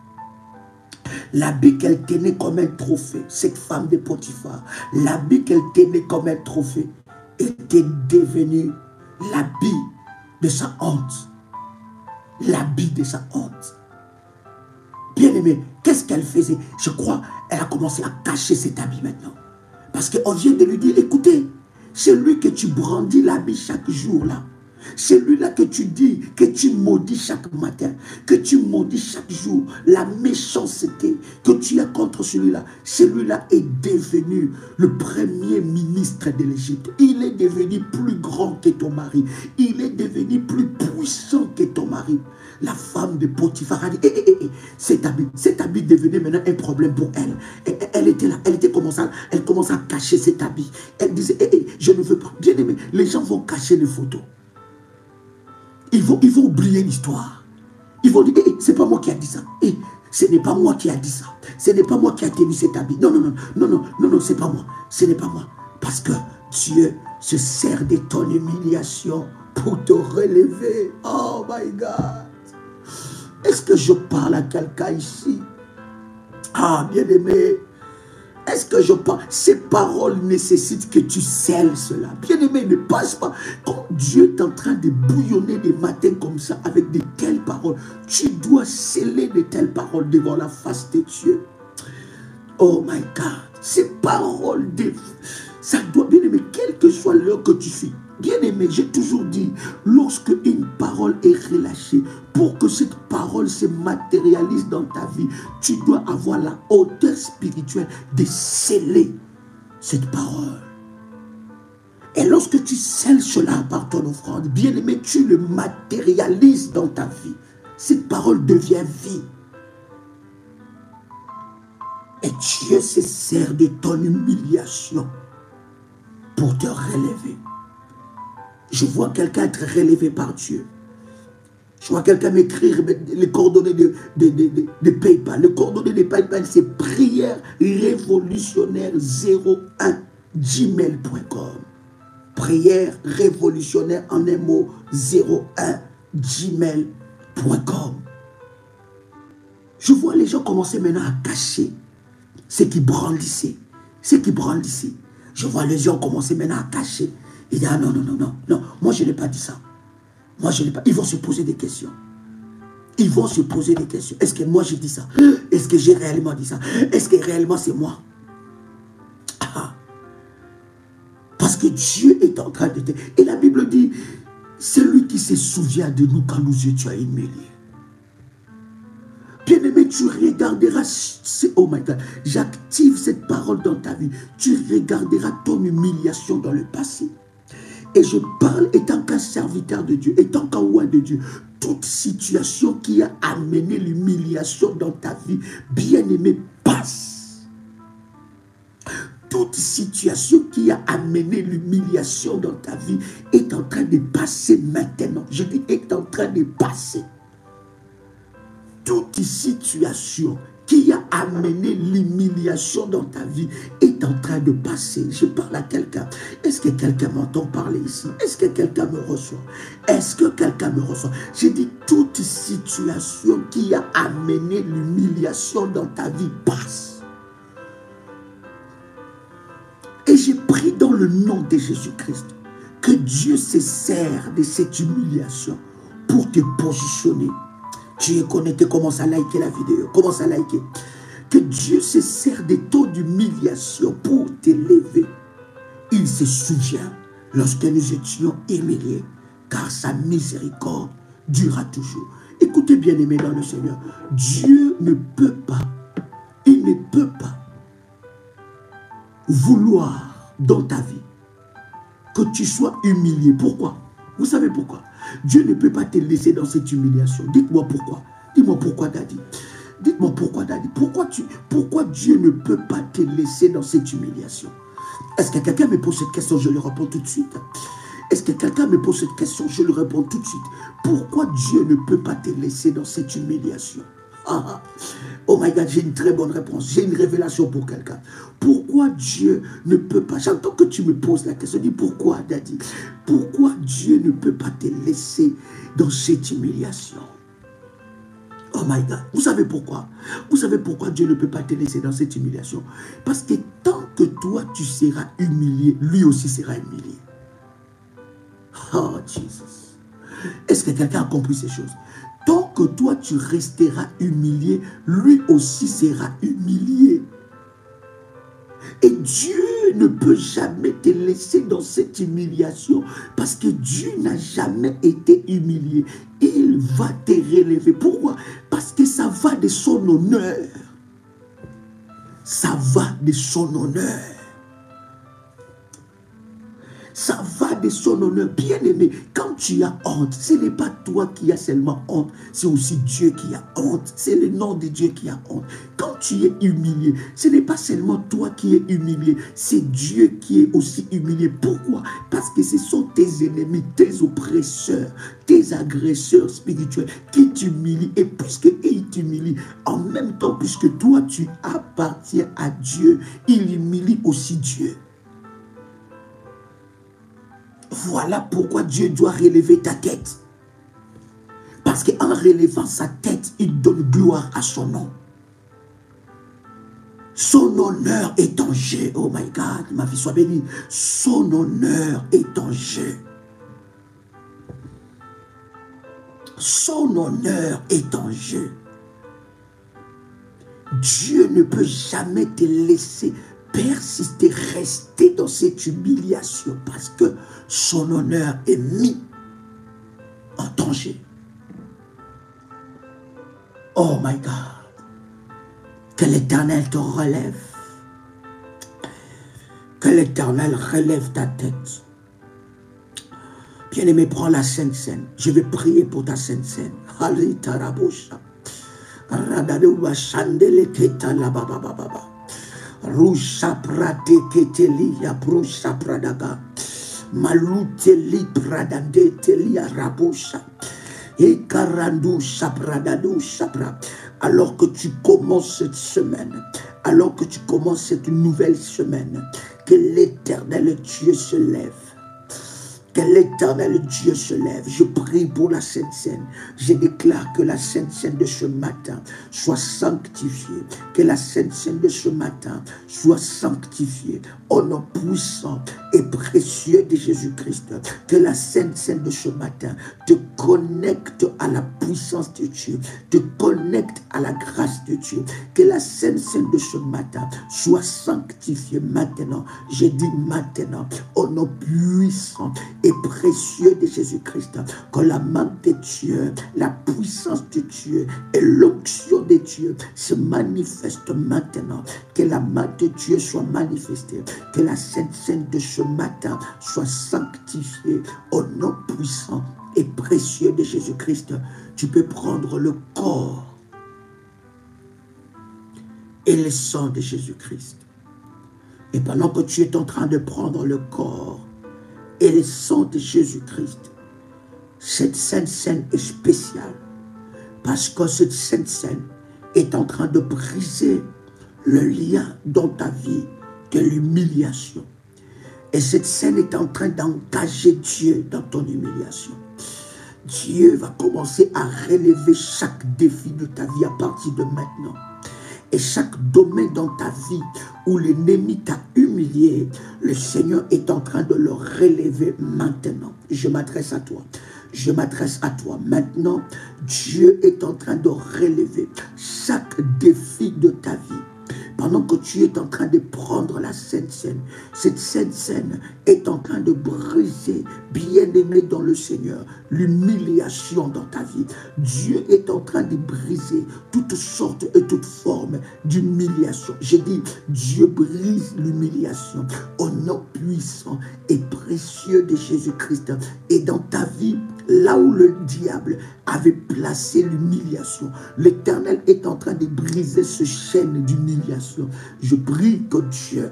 Speaker 1: l'habit qu'elle tenait comme un trophée, cette femme de Potiphar, l'habit qu'elle tenait comme un trophée était devenu l'habit de sa honte. L'habit de sa honte. Bien aimé, qu'est-ce qu'elle faisait? Je crois qu'elle a commencé à cacher cet habit maintenant. Parce qu'on vient de lui dire, écoutez, c'est lui que tu brandis l'habit chaque jour là. Celui-là que tu dis, que tu maudis chaque matin, que tu maudis chaque jour, la méchanceté que tu as contre celui-là, celui-là est devenu le premier ministre de l'Égypte. Il est devenu plus grand que ton mari. Il est devenu plus puissant que ton mari. La femme de Potiphar a dit, cet habit devenait maintenant un problème pour elle. Elle était là, elle était comme ça, elle commence à cacher cet habit. Elle disait, je ne veux pas. Bien aimé, les gens vont cacher les photos. Ils vont oublier l'histoire. Ils vont dire, c'est pas moi qui a dit ça. Ce n'est pas moi qui a dit ça. Ce n'est pas moi qui a tenu cet habit. Non, c'est pas moi. Ce n'est pas moi. Parce que Dieu se sert de ton humiliation pour te relever. Oh my God. Est-ce que je parle à quelqu'un ici? Ah, bien-aimé. Est-ce que je parle? Ces paroles nécessitent que tu scelles cela. Bien-aimé, ne passe pas. Quand Dieu est en train de bouillonner des matins comme ça avec de telles paroles, tu dois sceller de telles paroles devant la face de Dieu. Oh my God. Ces paroles, ça doit, bien aimé, quelle que soit l'heure que tu suis. Bien aimé, j'ai toujours dit, lorsque une parole est relâchée, pour que cette parole se matérialise dans ta vie, tu dois avoir la hauteur spirituelle de sceller cette parole. Et lorsque tu scelles cela par ton offrande, bien aimé, tu le matérialises dans ta vie. Cette parole devient vie. Et Dieu se sert de ton humiliation pour te relever. Je vois quelqu'un être relevé par Dieu. Je vois quelqu'un m'écrire les coordonnées de PayPal. Les coordonnées de PayPal, c'est prière révolutionnaire 01 gmail.com. Prière révolutionnaire en un mot 01 gmail.com. Je vois les gens commencer maintenant à cacher ce qui brandissait. Ce qui brandissait. Je vois les gens commencer maintenant à cacher. Ils disent, ah non, non, non, non, non, moi je n'ai pas dit ça. Moi je n'ai pas. Ils vont se poser des questions. Ils vont se poser des questions. Est-ce que moi j'ai dit ça? Est-ce que j'ai réellement dit ça? Est-ce que réellement c'est moi? Ah. Parce que Dieu est en train de te... Et la Bible dit, c'est lui qui se souvient de nous quand nous étions humiliés. Bien-aimé, tu regarderas, oh my God, j'active cette parole dans ta vie. Tu regarderas ton humiliation dans le passé. Et je parle étant qu'un serviteur de Dieu, étant qu'un roi de Dieu. Toute situation qui a amené l'humiliation dans ta vie, bien-aimé, passe. Toute situation qui a amené l'humiliation dans ta vie est en train de passer maintenant. Je dis est en train de passer. Toute situation qui a amené l'humiliation dans ta vie est en train de passer. Je parle à quelqu'un. Est-ce que quelqu'un m'entend parler ici? Est-ce que quelqu'un me reçoit? Est-ce que quelqu'un me reçoit? J'ai dit toute situation qui a amené l'humiliation dans ta vie passe. Et j'ai pris dans le nom de Jésus-Christ que Dieu se sert de cette humiliation pour te positionner. Tu es connecté, commence à liker la vidéo, commence à liker. Que Dieu se sert de ton humiliation pour t'élever. Il se souvient lorsque nous étions humiliés, car sa miséricorde durera toujours. Écoutez bien aimé dans le Seigneur, Dieu ne peut pas, il ne peut pas vouloir dans ta vie que tu sois humilié. Pourquoi? Vous savez pourquoi? Dieu ne peut pas te laisser dans cette humiliation. Dites-moi pourquoi. Dis-moi pourquoi, Daddy. Dites-moi pourquoi, Daddy. Pourquoi Dieu ne peut pas te laisser dans cette humiliation? Est-ce que quelqu'un me pose cette question? Je lui réponds tout de suite. Est-ce que quelqu'un me pose cette question? Je lui réponds tout de suite. Pourquoi Dieu ne peut pas te laisser dans cette humiliation? Oh my God, j'ai une très bonne réponse. J'ai une révélation pour quelqu'un. Pourquoi Dieu ne peut pas? J'entends que tu me poses la question. Dis pourquoi, Daddy? Pourquoi Dieu ne peut pas te laisser dans cette humiliation? Oh my God. Vous savez pourquoi? Vous savez pourquoi Dieu ne peut pas te laisser dans cette humiliation? Parce que tant que toi tu seras humilié, lui aussi sera humilié. Oh Jesus. Est-ce que quelqu'un a compris ces choses? Tant que toi tu resteras humilié, lui aussi sera humilié. Et Dieu ne peut jamais te laisser dans cette humiliation parce que Dieu n'a jamais été humilié. Il va te relever. Pourquoi? Parce que ça va de son honneur. Ça va de son honneur. Ça va de son honneur. Bien aimé, quand tu as honte, ce n'est pas toi qui as seulement honte, c'est aussi Dieu qui a honte. C'est le nom de Dieu qui a honte. Quand tu es humilié, ce n'est pas seulement toi qui es humilié, c'est Dieu qui est aussi humilié. Pourquoi? Parce que ce sont tes ennemis, tes oppresseurs, tes agresseurs spirituels qui t'humilient. Et puisqu'ils t'humilient, en même temps, puisque toi tu appartiens à Dieu, il humilie aussi Dieu. Voilà pourquoi Dieu doit relever ta tête. Parce qu'en relevant sa tête, il donne gloire à son nom. Son honneur est en jeu. Oh my God, ma vie soit bénie. Son honneur est en jeu. Son honneur est en jeu. Dieu ne peut jamais te laisser persister, rester dans cette humiliation parce que son honneur est mis en danger. Oh my God, que l'Éternel te relève, que l'Éternel relève ta tête. Bien-aimé, prends la Sainte Seine. Je vais prier pour ta Sainte Seine. Ali tarabosha. Radadouba chandele ketala baba baba. Rusha prate ketelia brusha pradaga. Maluteli pradande telia rabosha. Et karandou chapradadou chapra. Alors que tu commences cette semaine, alors que tu commences cette nouvelle semaine, que l'Éternel Dieu se lève. Que l'Éternel Dieu se lève. Je prie pour la Sainte Seine. Je déclare que la Sainte Seine de ce matin soit sanctifiée. Que la Sainte Seine de ce matin soit sanctifiée. Au nom puissant et précieux de Jésus-Christ. Que la Sainte Seine de ce matin te connecte à la puissance de Dieu. Te connecte à la grâce de Dieu. Que la Sainte Seine de ce matin soit sanctifiée maintenant. J'ai dit maintenant. Au nom puissant et précieux de Jésus-Christ, que la main de Dieu, la puissance de Dieu et l'onction de Dieu se manifestent maintenant. Que la main de Dieu soit manifestée. Que la Sainte Seine de ce matin soit sanctifiée au nom puissant et précieux de Jésus-Christ. Tu peux prendre le corps et le sang de Jésus-Christ. Et pendant que tu es en train de prendre le corps et le sang de Jésus-Christ, cette Sainte Seine est spéciale parce que cette Sainte Seine est en train de briser le lien dans ta vie de l'humiliation. Et cette scène est en train d'engager Dieu dans ton humiliation. Dieu va commencer à relever chaque défi de ta vie à partir de maintenant. Et chaque domaine dans ta vie où l'ennemi t'a humilié, le Seigneur est en train de le relever maintenant. Je m'adresse à toi. Je m'adresse à toi. Maintenant, Dieu est en train de relever chaque défi de ta vie. Pendant que tu es en train de prendre la Sainte Seine, cette Sainte Seine est en train de briser, bien-aimé dans le Seigneur, l'humiliation dans ta vie. Dieu est en train de briser toutes sortes et toutes formes d'humiliation. J'ai dit, Dieu brise l'humiliation au nom puissant et précieux de Jésus-Christ. Et dans ta vie, là où le diable avait placé l'humiliation, l'Éternel est en train de briser ce chaîne d'humiliation. Je prie que Dieu,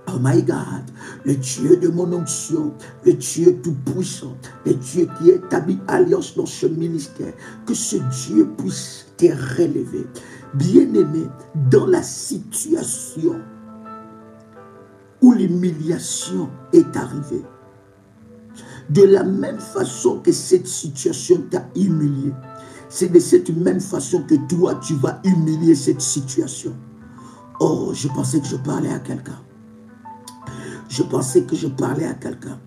Speaker 1: oh my God, le Dieu de mon onction, le Dieu tout-puissant, le Dieu qui établit alliance dans ce ministère, que ce Dieu puisse te relever. Bien-aimé, dans la situation où l'humiliation est arrivée, de la même façon que cette situation t'a humilié, c'est de cette même façon que toi, tu vas humilier cette situation. Oh, je pensais que je parlais à quelqu'un. Je pensais que je parlais à quelqu'un.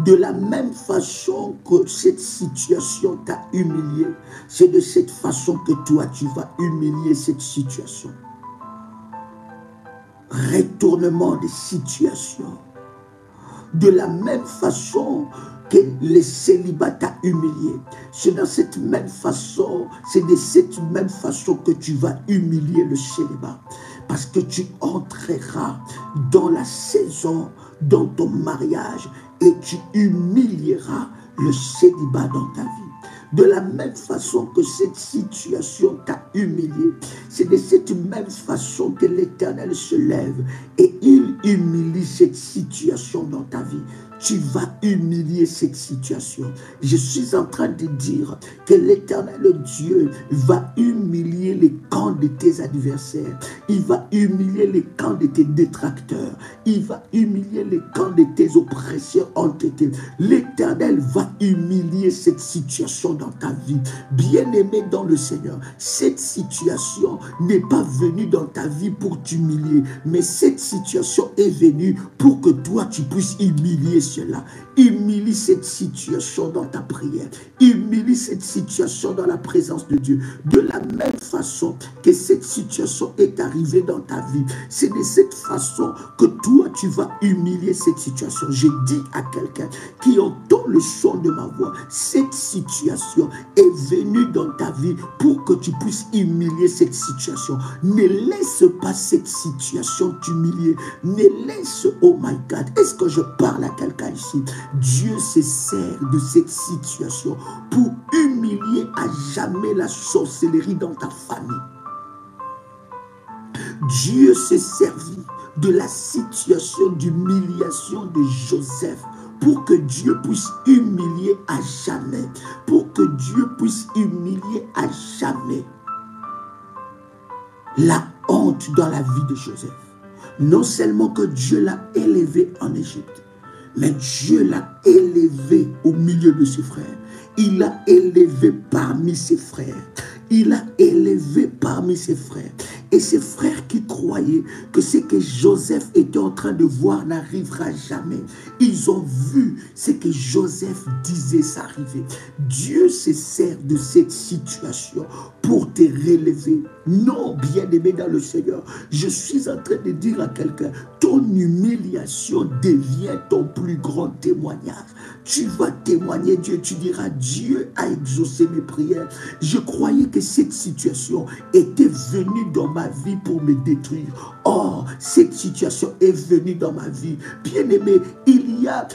Speaker 1: De la même façon que cette situation t'a humilié, c'est de cette façon que toi, tu vas humilier cette situation. Retournement des situations. De la même façon que le célibat t'a humilié, c'est dans cette même façon, c'est de cette même façon que tu vas humilier le célibat. Parce que tu entreras dans la saison, dans ton mariage, et tu humilieras le célibat dans ta vie. De la même façon que cette situation t'a humilié, c'est de cette même façon que l'Éternel se lève et il humilie cette situation dans ta vie. Tu vas humilier cette situation. Je suis en train de dire que l'Éternel Dieu va humilier les camps de tes adversaires. Il va humilier les camps de tes détracteurs. Il va humilier les camps de tes oppresseurs entêtés. L'Éternel va humilier cette situation dans ta vie. Bien-aimé dans le Seigneur, cette situation n'est pas venue dans ta vie pour t'humilier, mais cette situation situation est venue pour que toi, tu puisses humilier cela. Humilie cette situation dans ta prière. Humilie cette situation dans la présence de Dieu. De la même façon que cette situation est arrivée dans ta vie, c'est de cette façon que toi, tu vas humilier cette situation. Je dis à quelqu'un qui entend le son de ma voix, cette situation est venue dans ta vie pour que tu puisses humilier cette situation. Ne laisse pas cette situation t'humilier. Ne laisse, oh my God, est-ce que je parle à quelqu'un ici? Dieu se sert de cette situation pour humilier à jamais la sorcellerie dans ta famille. Dieu s'est servi de la situation d'humiliation de Joseph pour que Dieu puisse humilier à jamais. Pour que Dieu puisse humilier à jamais la honte dans la vie de Joseph. Non seulement que Dieu l'a élevé en Égypte, mais Dieu l'a élevé au milieu de ses frères. Il l'a élevé parmi ses frères. Il l'a élevé parmi ses frères. Et ses frères qui croyaient que ce que Joseph était en train de voir n'arrivera jamais. Ils ont vu ce que Joseph disait s'arriver. Dieu se sert de cette situation pour te relever. Non, bien-aimé dans le Seigneur, je suis en train de dire à quelqu'un, ton humiliation devient ton plus grand témoignage. Tu vas témoigner Dieu, tu diras, Dieu a exaucé mes prières. Je croyais que cette situation était venue dans ma vie pour me détruire. Or, cette situation est venue dans ma vie. Bien-aimé, il y a,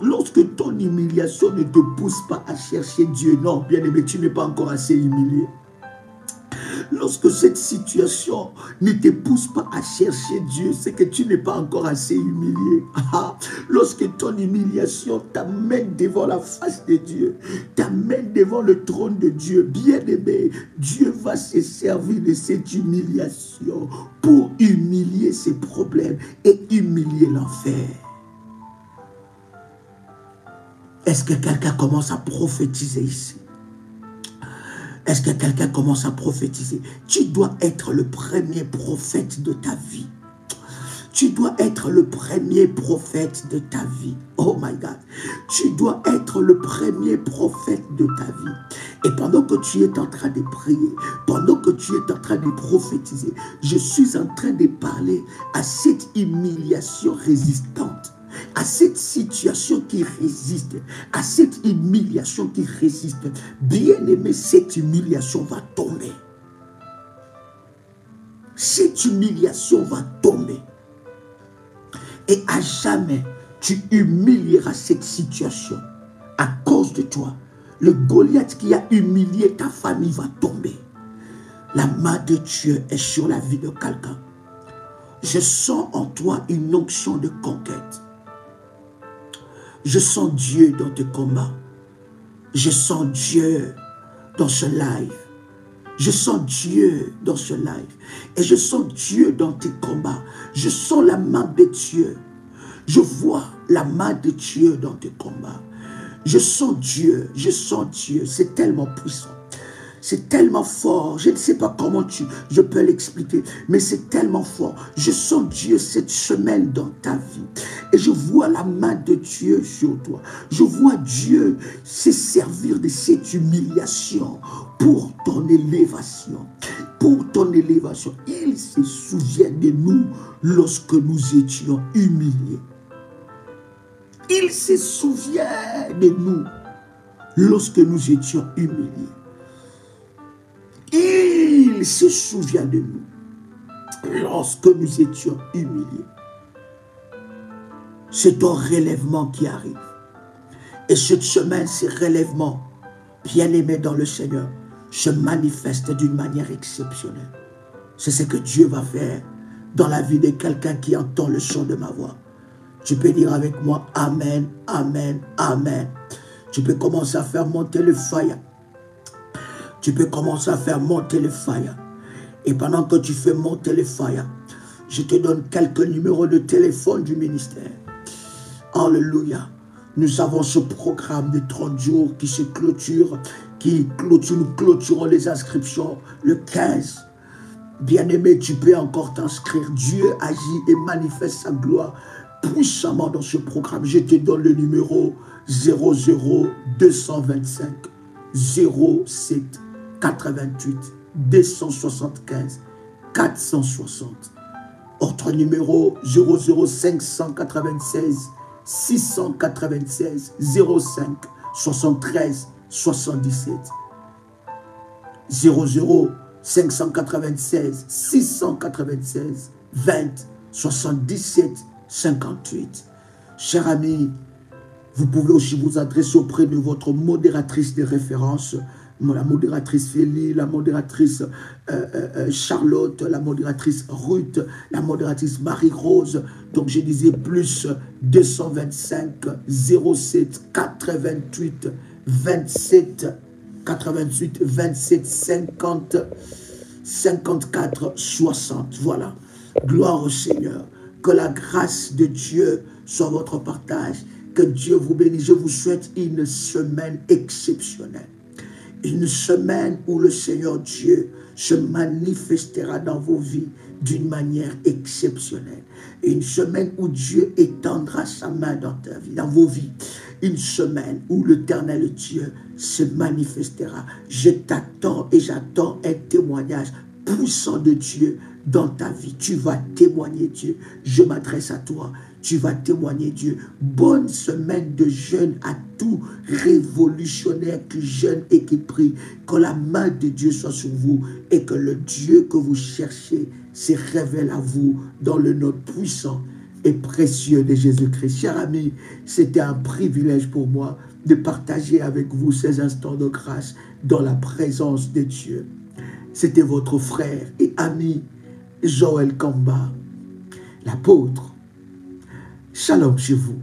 Speaker 1: lorsque ton humiliation ne te pousse pas à chercher Dieu, non, bien-aimé, tu n'es pas encore assez humilié. Lorsque cette situation ne te pousse pas à chercher Dieu, c'est que tu n'es pas encore assez humilié. Lorsque ton humiliation t'amène devant la face de Dieu, t'amène devant le trône de Dieu, bien-aimé, Dieu va se servir de cette humiliation pour humilier ses problèmes et humilier l'enfer. Est-ce que quelqu'un commence à prophétiser ici? Est-ce que quelqu'un commence à prophétiser? Tu dois être le premier prophète de ta vie. Tu dois être le premier prophète de ta vie. Oh my God. Tu dois être le premier prophète de ta vie. Et pendant que tu es en train de prier, pendant que tu es en train de prophétiser, je suis en train de parler à cette humiliation résistante, à cette situation qui résiste, à cette humiliation qui résiste. Bien-aimé, cette humiliation va tomber. Cette humiliation va tomber. Et à jamais, tu humilieras cette situation. À cause de toi, le Goliath qui a humilié ta famille va tomber. La main de Dieu est sur la vie de quelqu'un. Je sens en toi une onction de conquête. Je sens Dieu dans tes combats. Je sens Dieu dans ce live. Je sens Dieu dans ce live. Et je sens Dieu dans tes combats. Je sens la main de Dieu. Je vois la main de Dieu dans tes combats. Je sens Dieu. Je sens Dieu. C'est tellement puissant. C'est tellement fort. Je ne sais pas comment je peux l'expliquer, mais c'est tellement fort. Je sens Dieu cette semaine dans ta vie. Et je vois la main de Dieu sur toi. Je vois Dieu se servir de cette humiliation pour ton élévation. Pour ton élévation. Il se souvient de nous lorsque nous étions humiliés. Il se souvient de nous lorsque nous étions humiliés. Il se souvient de nous lorsque nous étions humiliés. C'est ton relèvement qui arrive. Et cette semaine, ce relèvement, bien-aimé dans le Seigneur, se manifeste d'une manière exceptionnelle. C'est ce que Dieu va faire dans la vie de quelqu'un qui entend le son de ma voix. Tu peux dire avec moi, Amen, Amen, Amen. Tu peux commencer à faire monter le fire. Tu peux commencer à faire monter le fire. Et pendant que tu fais monter le fire, je te donne quelques numéros de téléphone du ministère. Alléluia. Nous avons ce programme de 30 jours qui se clôture, nous clôturons les inscriptions le 15 Bien-aimé, tu peux encore t'inscrire. Dieu agit et manifeste sa gloire puissamment dans ce programme. Je te donne le numéro 00225 07 88 275 460. Autre numéro 00596 696 05 73 77. 596 696 20 77 58. Cher ami, vous pouvez aussi vous adresser auprès de votre modératrice de référence, la modératrice Félie, la modératrice Charlotte, la modératrice Ruth, la modératrice Marie-Rose. Donc je disais plus 225 07 88 27 88 27 50 54 60. Voilà. Gloire au Seigneur. Que la grâce de Dieu soit votre partage. Que Dieu vous bénisse. Je vous souhaite une semaine exceptionnelle. Une semaine où le Seigneur Dieu se manifestera dans vos vies d'une manière exceptionnelle. Une semaine où Dieu étendra sa main dans ta vie, dans vos vies. Une semaine où l'Éternel Dieu se manifestera. Je t'attends et j'attends un témoignage puissant de Dieu dans ta vie. Tu vas témoigner Dieu. Je m'adresse à toi. Tu vas témoigner Dieu. Bonne semaine de jeûne à tout révolutionnaire qui jeûne et qui prie. Que la main de Dieu soit sur vous et que le Dieu que vous cherchez se révèle à vous dans le nom puissant et précieux de Jésus-Christ. Chers amis, c'était un privilège pour moi de partager avec vous ces instants de grâce dans la présence de Dieu. C'était votre frère et ami Joël Kamba, l'apôtre. Shalom chez vous.